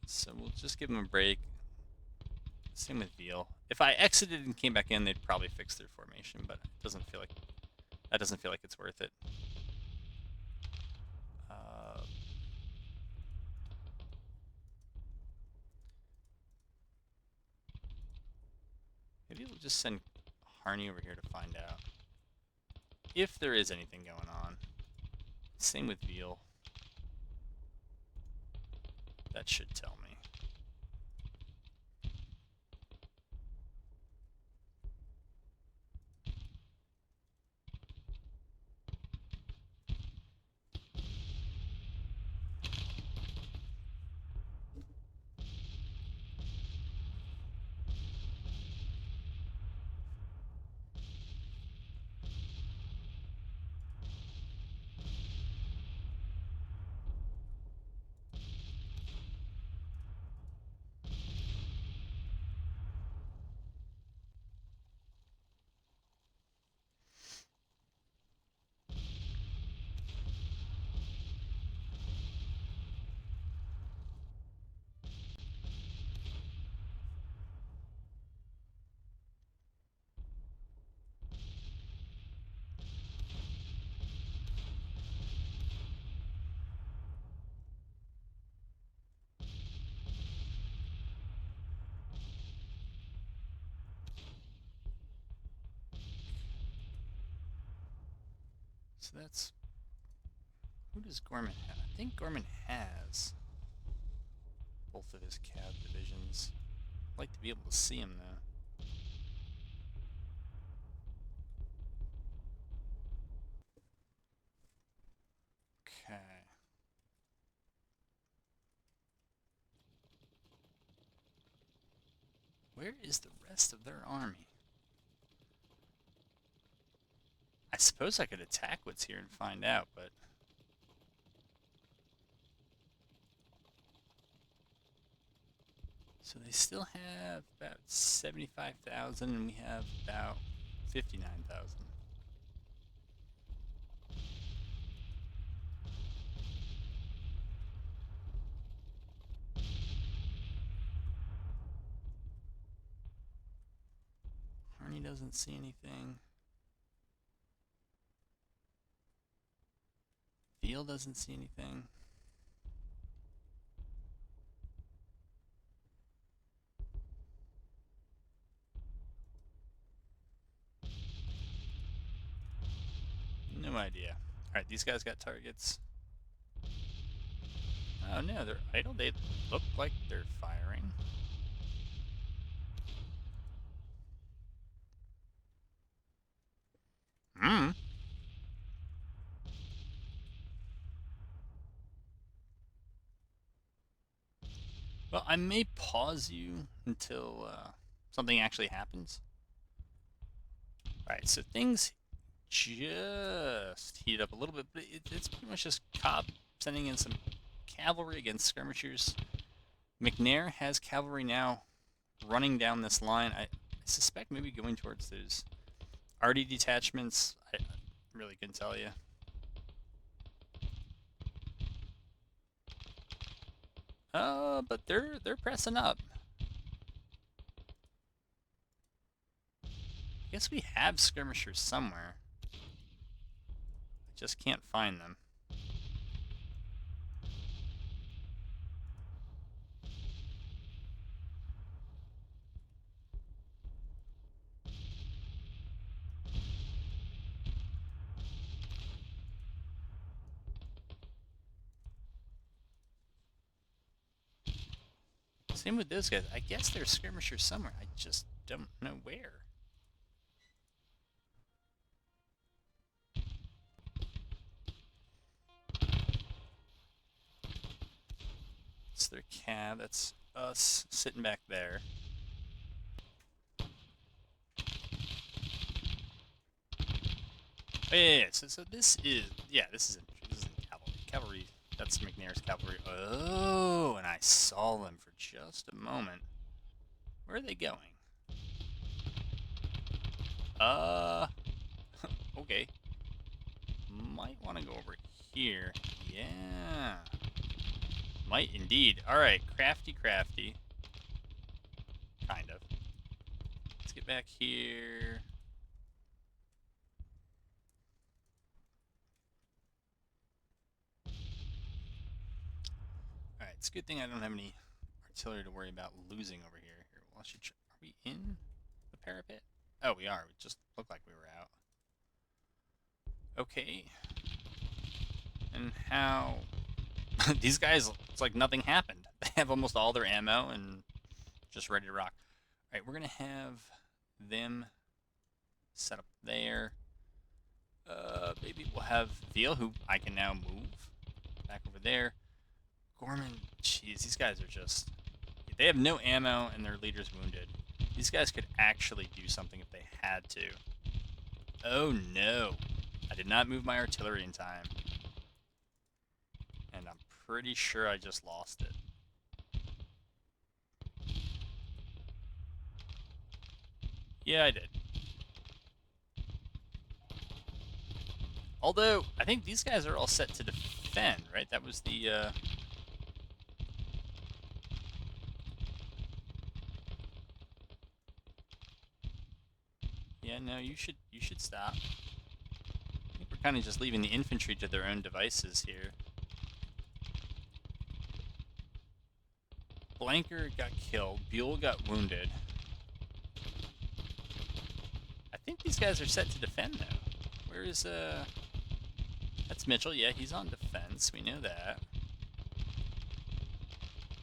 So we'll just give them a break. Same with Veal. If I exited and came back in, they'd probably fix their formation, but it doesn't feel like that doesn't feel like it's worth it. Maybe we'll just send Harney over here to find out if there is anything going on. Same with Veal. That should tell me. So that's... Who does Gorman have? I think Gorman has both of his cav divisions. I'd like to be able to see him, though. Okay. Where is the rest of their army? I suppose I could attack what's here and find out, but... So they still have about 75,000, and we have about 59,000. Harney doesn't see anything. Veal doesn't see anything. No idea. Alright, these guys got targets. Oh no, they're idle. They look like they're firing. Hmm. Well, I may pause you until something actually happens. Alright, so things just heat up a little bit, but it's pretty much just Cobb sending in some cavalry against skirmishers. McNair has cavalry now running down this line. I suspect maybe going towards those arty detachments. I really couldn't tell you. But they're pressing up. I guess we have skirmishers somewhere. I just can't find them. Same with those guys. I guess there's skirmishers somewhere. I just don't know where. It's their cab. That's us sitting back there. Oh, yeah. So this is this isn't cavalry. Cavalry. That's McNair's cavalry. Oh, and I saw them for just a moment. Where are they going? Okay. Might want to go over here. Yeah. Might indeed. Alright, crafty. Kind of. Let's get back here. Alright, it's a good thing I don't have any artillery to worry about losing over here. Here, well, are we in the parapet? Oh, we are. We just looked like we were out. Okay. And how... These guys, it's like nothing happened. They have almost all their ammo and just ready to rock. Alright, we're going to have them set up there. Maybe we'll have Veal, who I can now move back over there. Gorman, jeez, these guys are just... They have no ammo and their leader's wounded. These guys could actually do something if they had to. Oh no. I did not move my artillery in time. And I'm pretty sure I just lost it. Yeah, I did. Although, I think these guys are all set to defend, right? That was the, Yeah, no, you should stop. I think we're kind of just leaving the infantry to their own devices here. Blanker got killed. Buell got wounded. I think these guys are set to defend, though. Where is, That's Mitchell. Yeah, he's on defense. We knew that.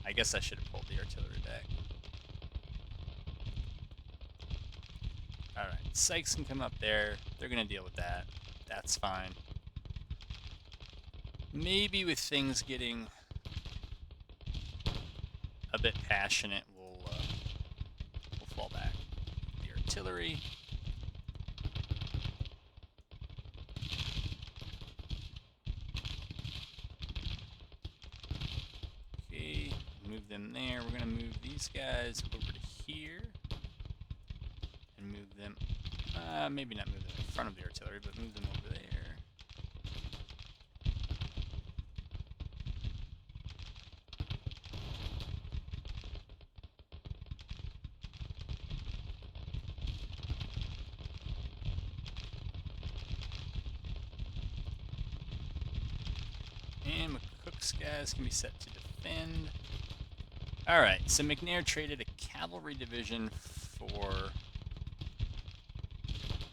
I guess I should have pulled the artillery back. Alright, Sykes can come up there. They're going to deal with that. That's fine. Maybe with things getting a bit passionate, we'll fall back. The artillery. Okay, move them there. We're going to move these guys over to here. And move them, maybe not move them in front of the artillery, but move them over there. And McCook's guys can be set to defend. Alright, so McNair traded a cavalry division for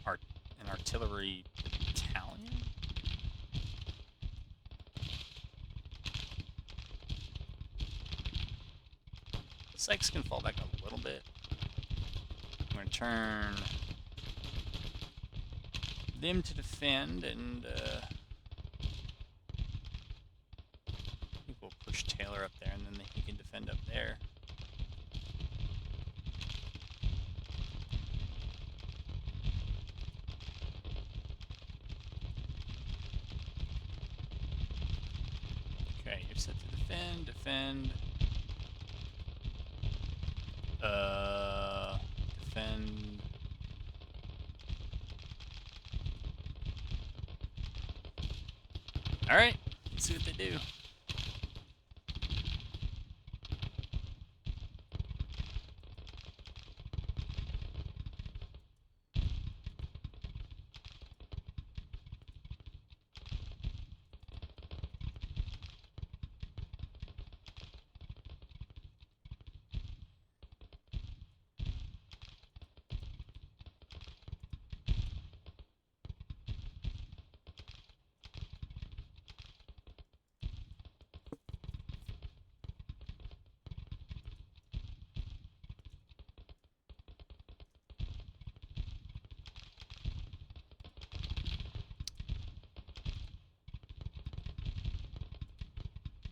an artillery battalion? Sykes can fall back a little bit. I'm going to turn them to defend, and I think we'll push Taylor up there, and then he can defend up there. Okay, you're set to defend, defend. Defend. Alright, let's see what they do.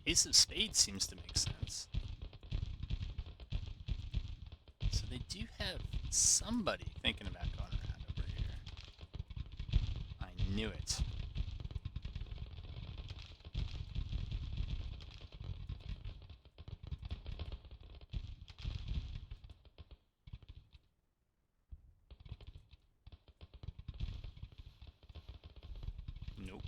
Ace of Spades seems to make sense. So they do have somebody thinking about going around over here. I knew it. Nope.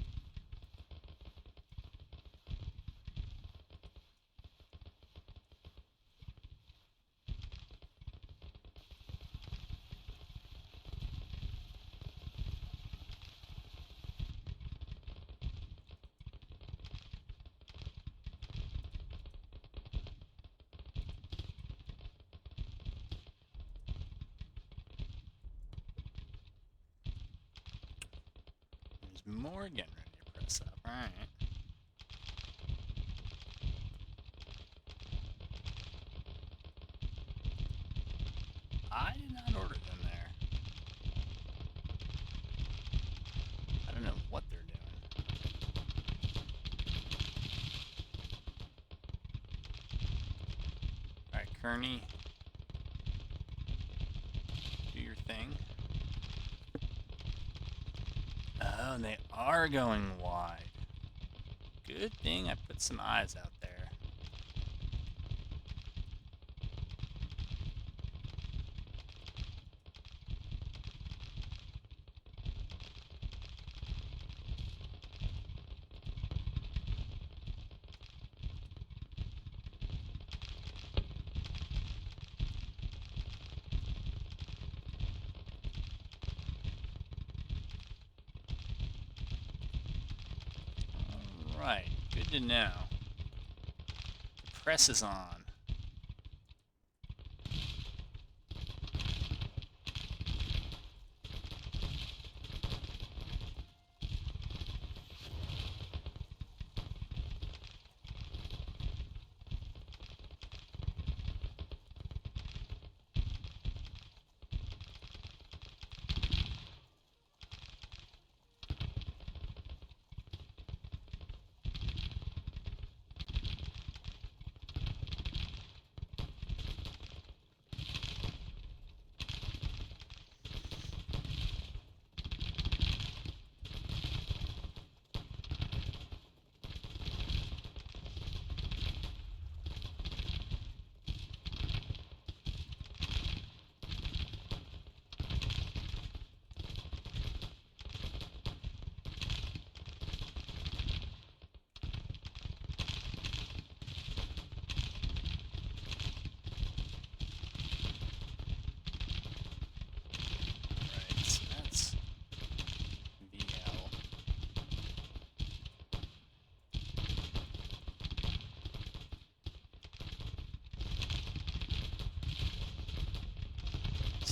There's more getting ready to press up. Alright. I did not order them there. I don't know what they're doing. Alright, Kearney. Do your thing. Oh, they are going wide. Good thing I put some eyes out there. Right, good to know. The press is on.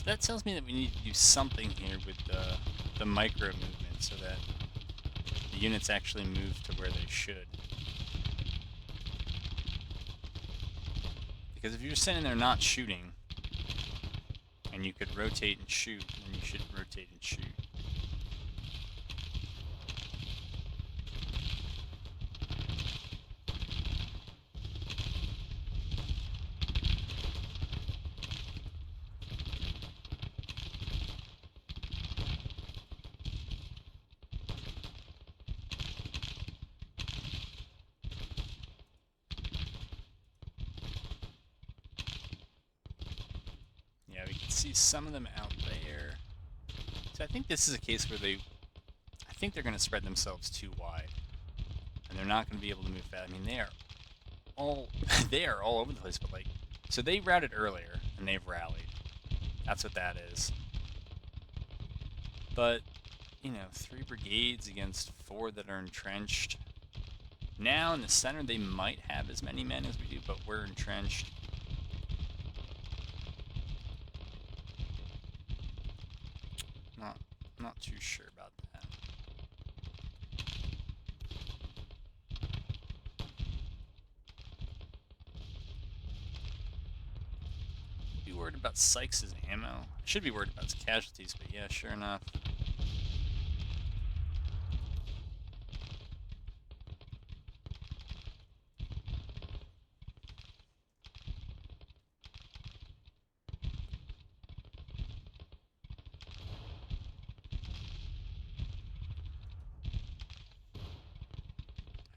So that tells me that we need to do something here with the micro movement so that the units actually move to where they should. Because if you're sitting there not shooting, and you could rotate and shoot, then you should rotate and shoot. Yeah, we can see some of them out there. So I think this is a case where I think they're going to spread themselves too wide. And they're not going to be able to move fast. I mean, they are all over the place, but like, so they routed earlier, and they've rallied. That's what that is. But, 3 brigades against 4 that are entrenched. Now in the center, they might have as many men as we do, but we're entrenched. Not too sure about that. Be worried about Sykes' ammo. I should be worried about his casualties, but yeah, sure enough.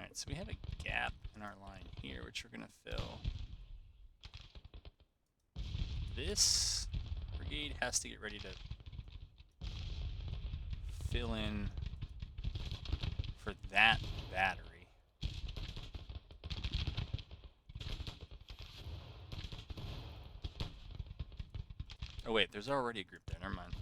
Alright, so we have a gap in our line here, which we're going to fill. This brigade has to get ready to fill in for that battery. Oh wait, there's already a group there, never mind.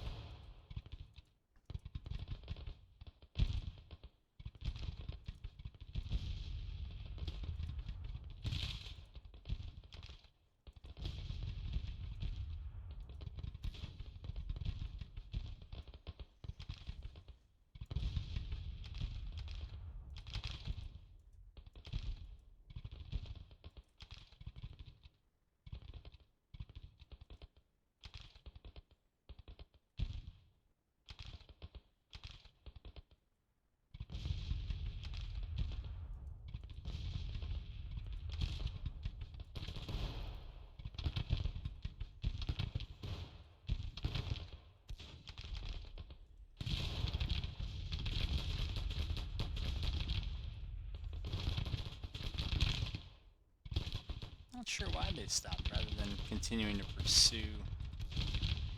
Not sure why they stopped rather than continuing to pursue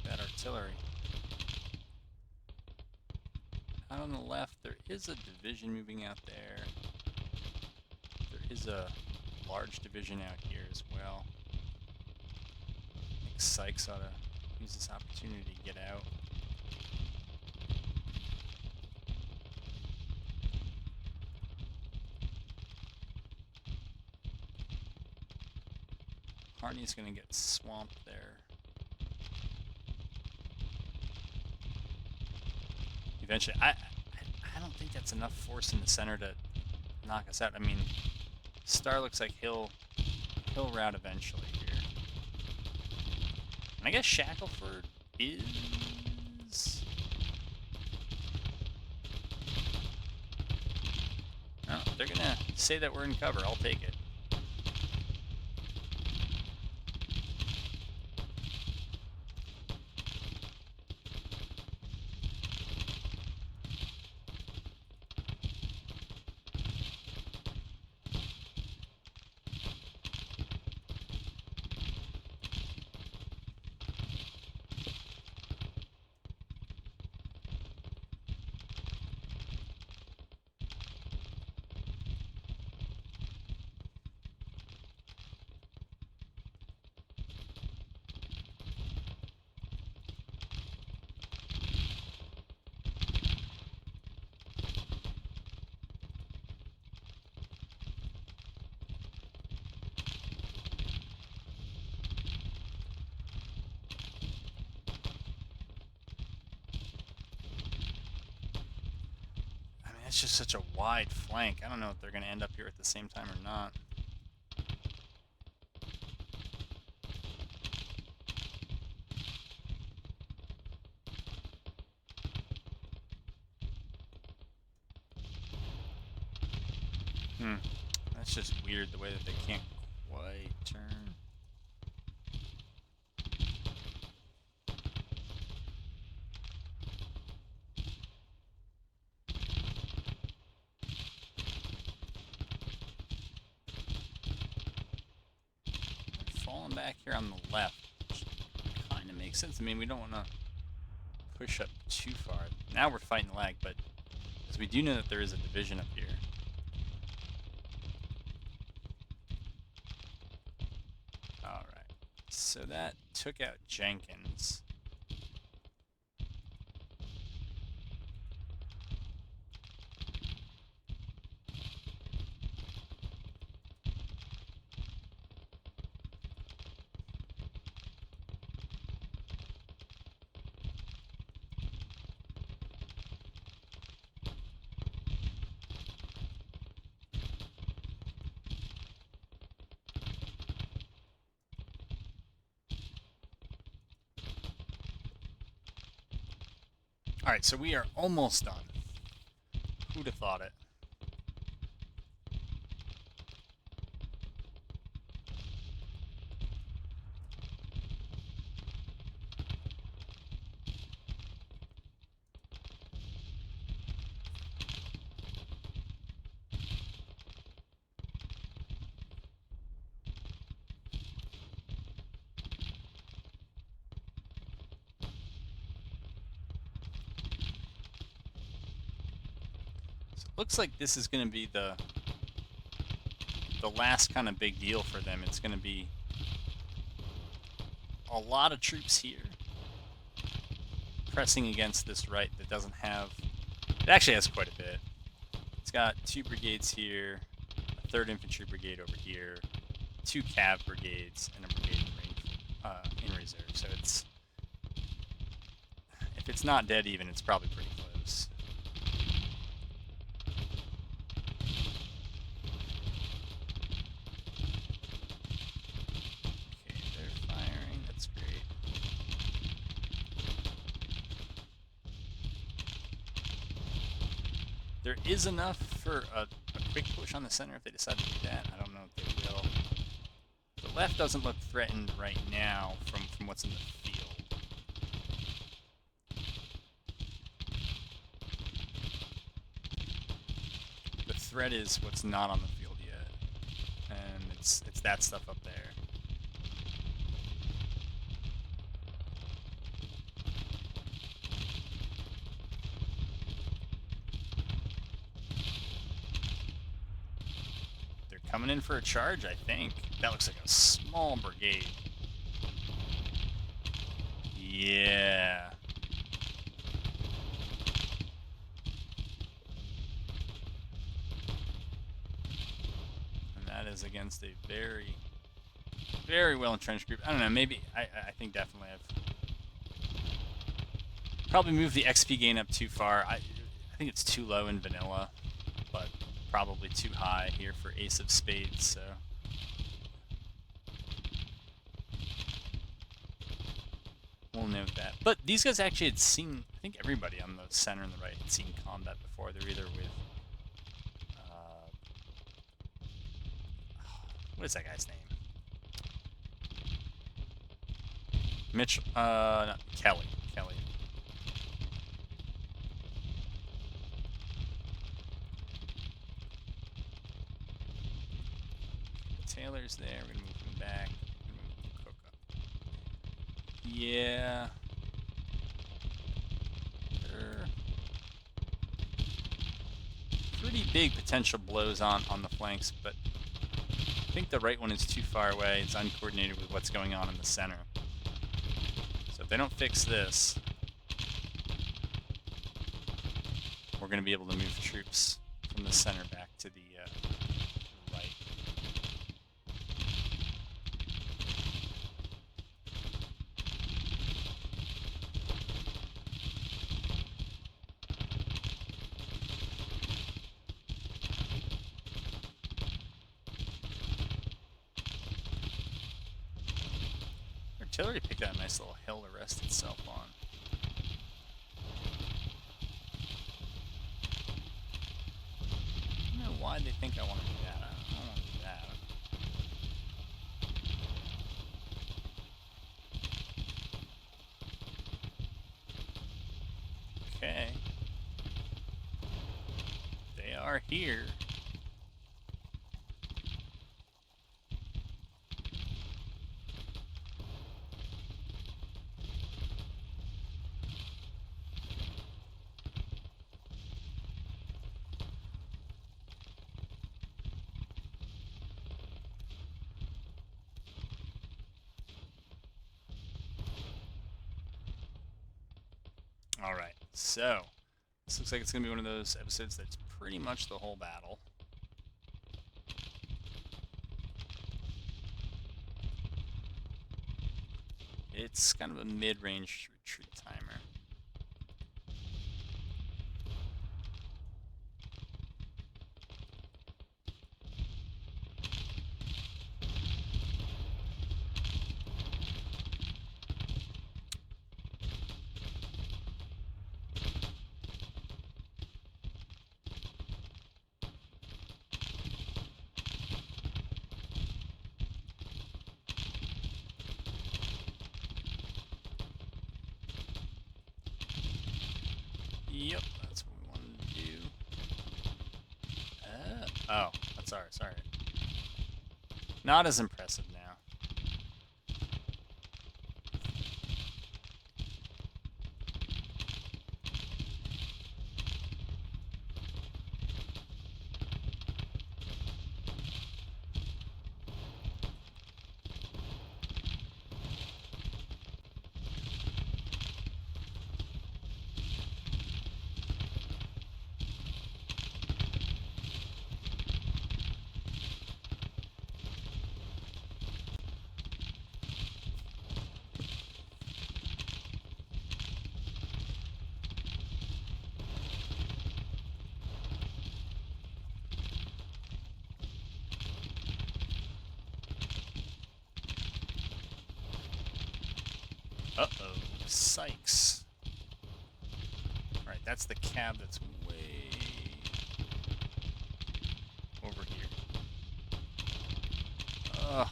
that artillery. Out on the left, there is a division moving out there. There is a large division out here as well. I think Sykes ought to use this opportunity to get out. Harney's going to get swamped there. Eventually, I don't think that's enough force in the center to knock us out. I mean, Star looks like he'll rout eventually here. And I guess Shackleford is... Oh, they're going to say that we're in cover. I'll take it. it's just such a wide flank. I don't know if they're going to end up here at the same time or not. That's just weird the way that they can't quite turn. They're falling back here on the left, which kind of makes sense. I mean, we don't want to push up too far. Now we're fighting the lag, but because we do know that there is a division up here. Alright, so that took out Jenkins. Alright, so we are almost done. Who'd have thought it? Looks like this is going to be the last kind of big deal for them. It's going to be a lot of troops here pressing against this right that doesn't have... It actually has quite a bit. It's got 2 brigades here, a 3rd Infantry Brigade over here, 2 Cav brigades, and a brigade in reserve. So it's... If it's not dead even, it's probably pretty close. There is enough for a quick push on the center if they decide to do that. I don't know if they will. The left doesn't look threatened right now from what's in the field. The threat is what's not on the field yet. And it's that stuff up there. Coming in for a charge, I think. That looks like a small brigade. Yeah. And that is against a very, very well-entrenched group. I don't know, maybe, I think definitely I've probably moved the XP gain up too far. I think it's too low in vanilla, but probably too high here for Ace of Spades, so... We'll note that. But these guys actually had seen, I think everybody on the center and the right had seen combat before. They're either with... what is that guy's name? Mitchell, not Kelly. Taylor's there. We're gonna move him back. Move Cook up. Yeah. They're pretty big potential blows on the flanks, but I think the right one is too far away. It's uncoordinated with what's going on in the center. So if they don't fix this, we're gonna be able to move troops from the center back to the right. artillery picked out a nice little hill to rest itself on. I don't know why they think I want to do that. I don't want to do that. Okay. They are here. Alright, so this looks like it's going to be one of those episodes that's pretty much the whole battle. It's kind of a mid-range retreat timer. Yep, that's what we wanted to do. Oh, that's alright, sorry. Not as impressive now. Uh-oh, Sykes. Alright, that's the cab that's way over here. Ugh.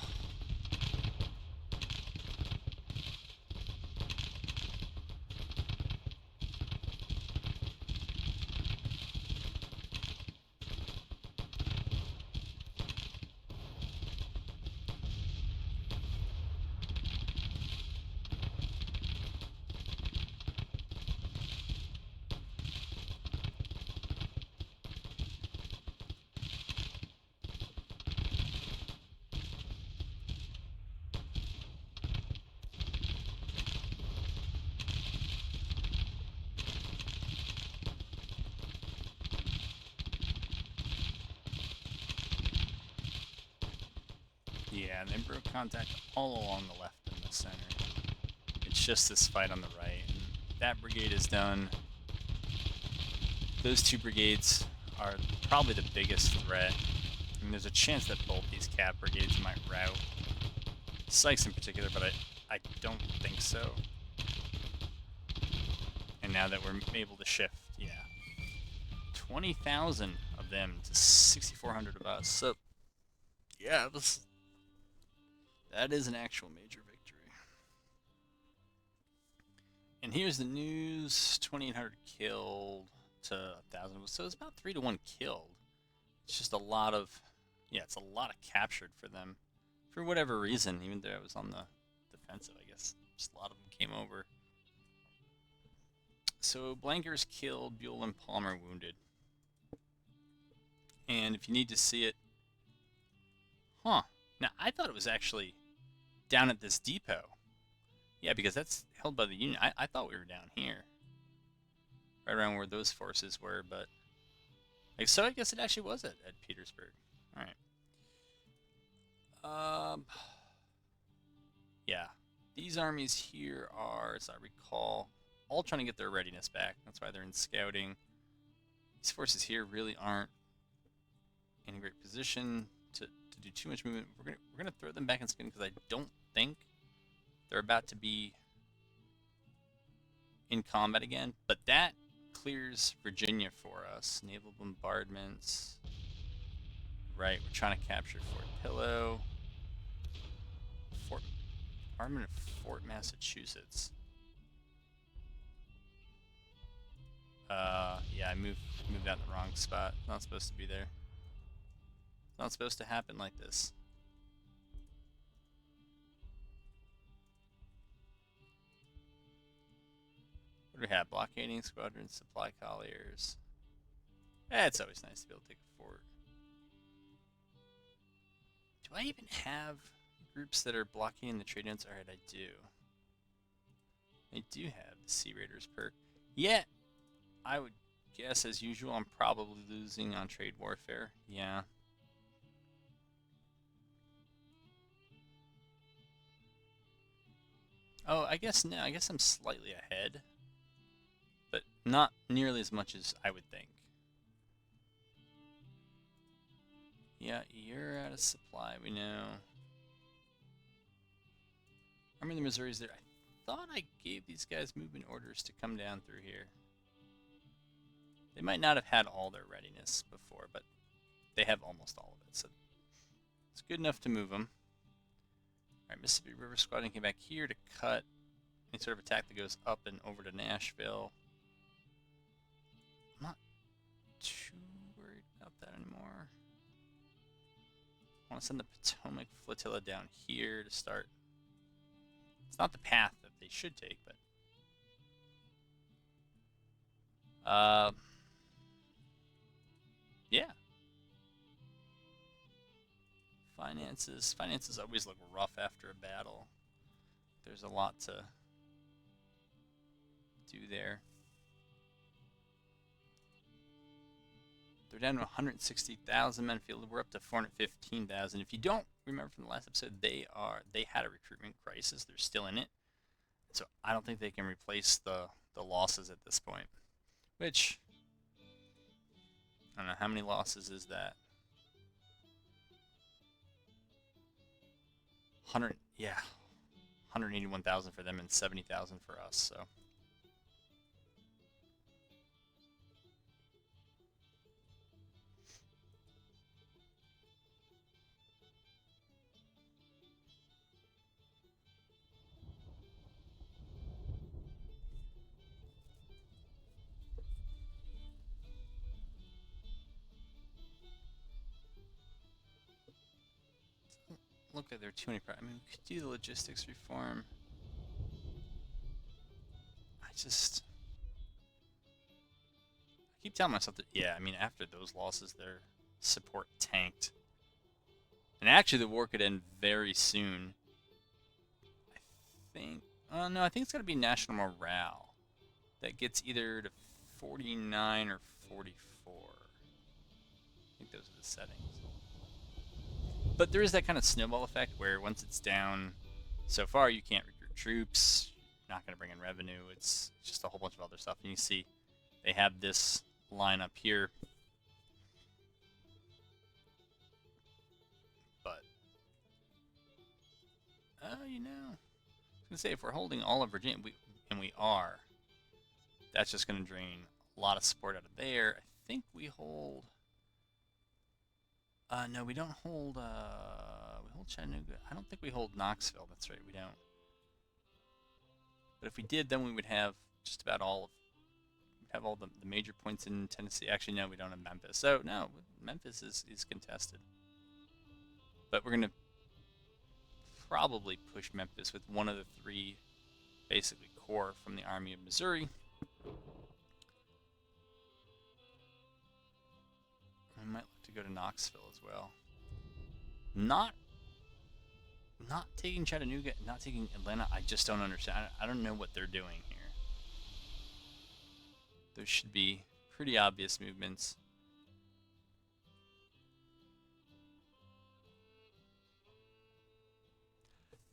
Yeah, they broke contact all along the left and the center. It's just this fight on the right. And that brigade is done. Those two brigades are probably the biggest threat. I mean, there's a chance that both these cav brigades might rout. Sykes in particular, but I don't think so. And now that we're able to shift, yeah. 20,000 of them to 6,400 of us. So, yeah, that is an actual major victory. And here's the news: 2,800 killed to 1,000. So it's about 3 to 1 killed. It's just a lot of, yeah, it's a lot of captured for them. For whatever reason, even though I was on the defensive, I guess just a lot of them came over. So Blankers killed, Buell and Palmer wounded. And if you need to see it, now I thought it was actually down at this depot. Yeah, because that's held by the Union. I thought we were down here, right around where those forces were, but so I guess it actually was at Petersburg. All right. Yeah, these armies here are, as I recall, all trying to get their readiness back. That's why they're in scouting. These forces here really aren't in a great position to do too much movement. We're gonna throw them back in scouting because I don't think they're about to be in combat again, but that clears Virginia for us. Naval bombardments. Right, we're trying to capture Fort Pillow. Fort Armament of Fort Massachusetts. Yeah, I moved out in the wrong spot. Not supposed to be there. It's not supposed to happen like this. What do we have? Blockading squadrons, supply colliers. It's always nice to be able to take a fort. Do I even have groups that are blockading the trade winds? Alright, I do. I do have the Sea Raiders perk. Yet, I would guess, as usual, I'm probably losing on trade warfare. Yeah. Oh, I guess no. I guess I'm slightly ahead. But not nearly as much as I would think. Yeah, you're out of supply, we know. Army of the Missouri's there. I thought I gave these guys movement orders to come down through here. They might not have had all their readiness before, but they have almost all of it, so it's good enough to move them. Alright, Mississippi River Squadron came back here to cut any sort of attack that goes up and over to Nashville. I'm not too worried about that anymore. I want to send the Potomac Flotilla down here to start. It's not the path that they should take, but yeah. Finances always look rough after a battle. There's a lot to do there. They're down to 160,000 men fielded. We're up to 415,000. If you don't remember from the last episode, they had a recruitment crisis. They're still in it. So I don't think they can replace the losses at this point. Which, I don't know, how many losses is that? 181,000 for them and 70,000 for us, so. Look like there are too many. I mean, we could do the logistics reform. I keep telling myself that, yeah, I mean, after those losses, their support tanked. And actually, the war could end very soon. I think, no, I think it's got to be national morale. That gets either to 49 or 44. I think those are the settings. But there is that kind of snowball effect where once it's down so far, you can't recruit troops, you're not going to bring in revenue, it's just a whole bunch of other stuff. And you see they have this line up here. But, you know, I was going to say, if we're holding all of Virginia, and we are, that's just going to drain a lot of support out of there. I think we hold... no, we don't hold, we hold Chattanooga. I don't think we hold Knoxville. That's right, we don't. But if we did, then we would have just about all the major points in Tennessee. Actually, no, we don't have Memphis. So, no, Memphis is contested. But we're going to probably push Memphis with one of the three, basically, corps from the Army of Missouri. I might like to go to Knoxville as well. Not taking Chattanooga, not taking Atlanta. I just don't understand. I don't know what they're doing here. There should be pretty obvious movements.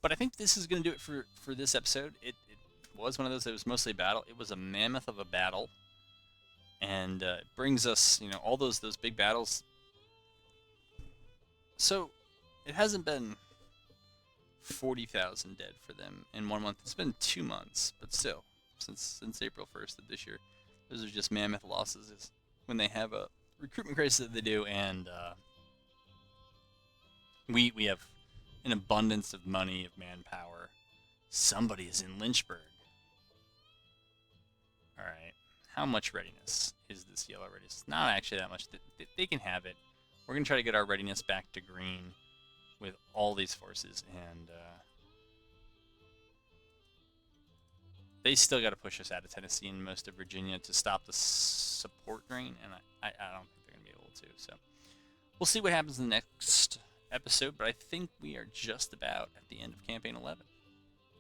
But I think this is going to do it for this episode. It was one of those that was mostly a battle. It was a mammoth of a battle. And it brings us, you know, all those big battles. So, it hasn't been 40,000 dead for them in 1 month. It's been 2 months, but still, since April 1st of this year, those are just mammoth losses when they have a recruitment crisis that they do, and we have an abundance of money, of manpower. Somebody is in Lynchburg. All right, how much readiness is this yellow readiness? Not actually that much. They can have it. We're gonna try to get our readiness back to green with all these forces, and they still got to push us out of Tennessee and most of Virginia to stop the support drain, and I don't think they're going to be able to. So we'll see what happens in the next episode, but I think we are just about at the end of Campaign 11.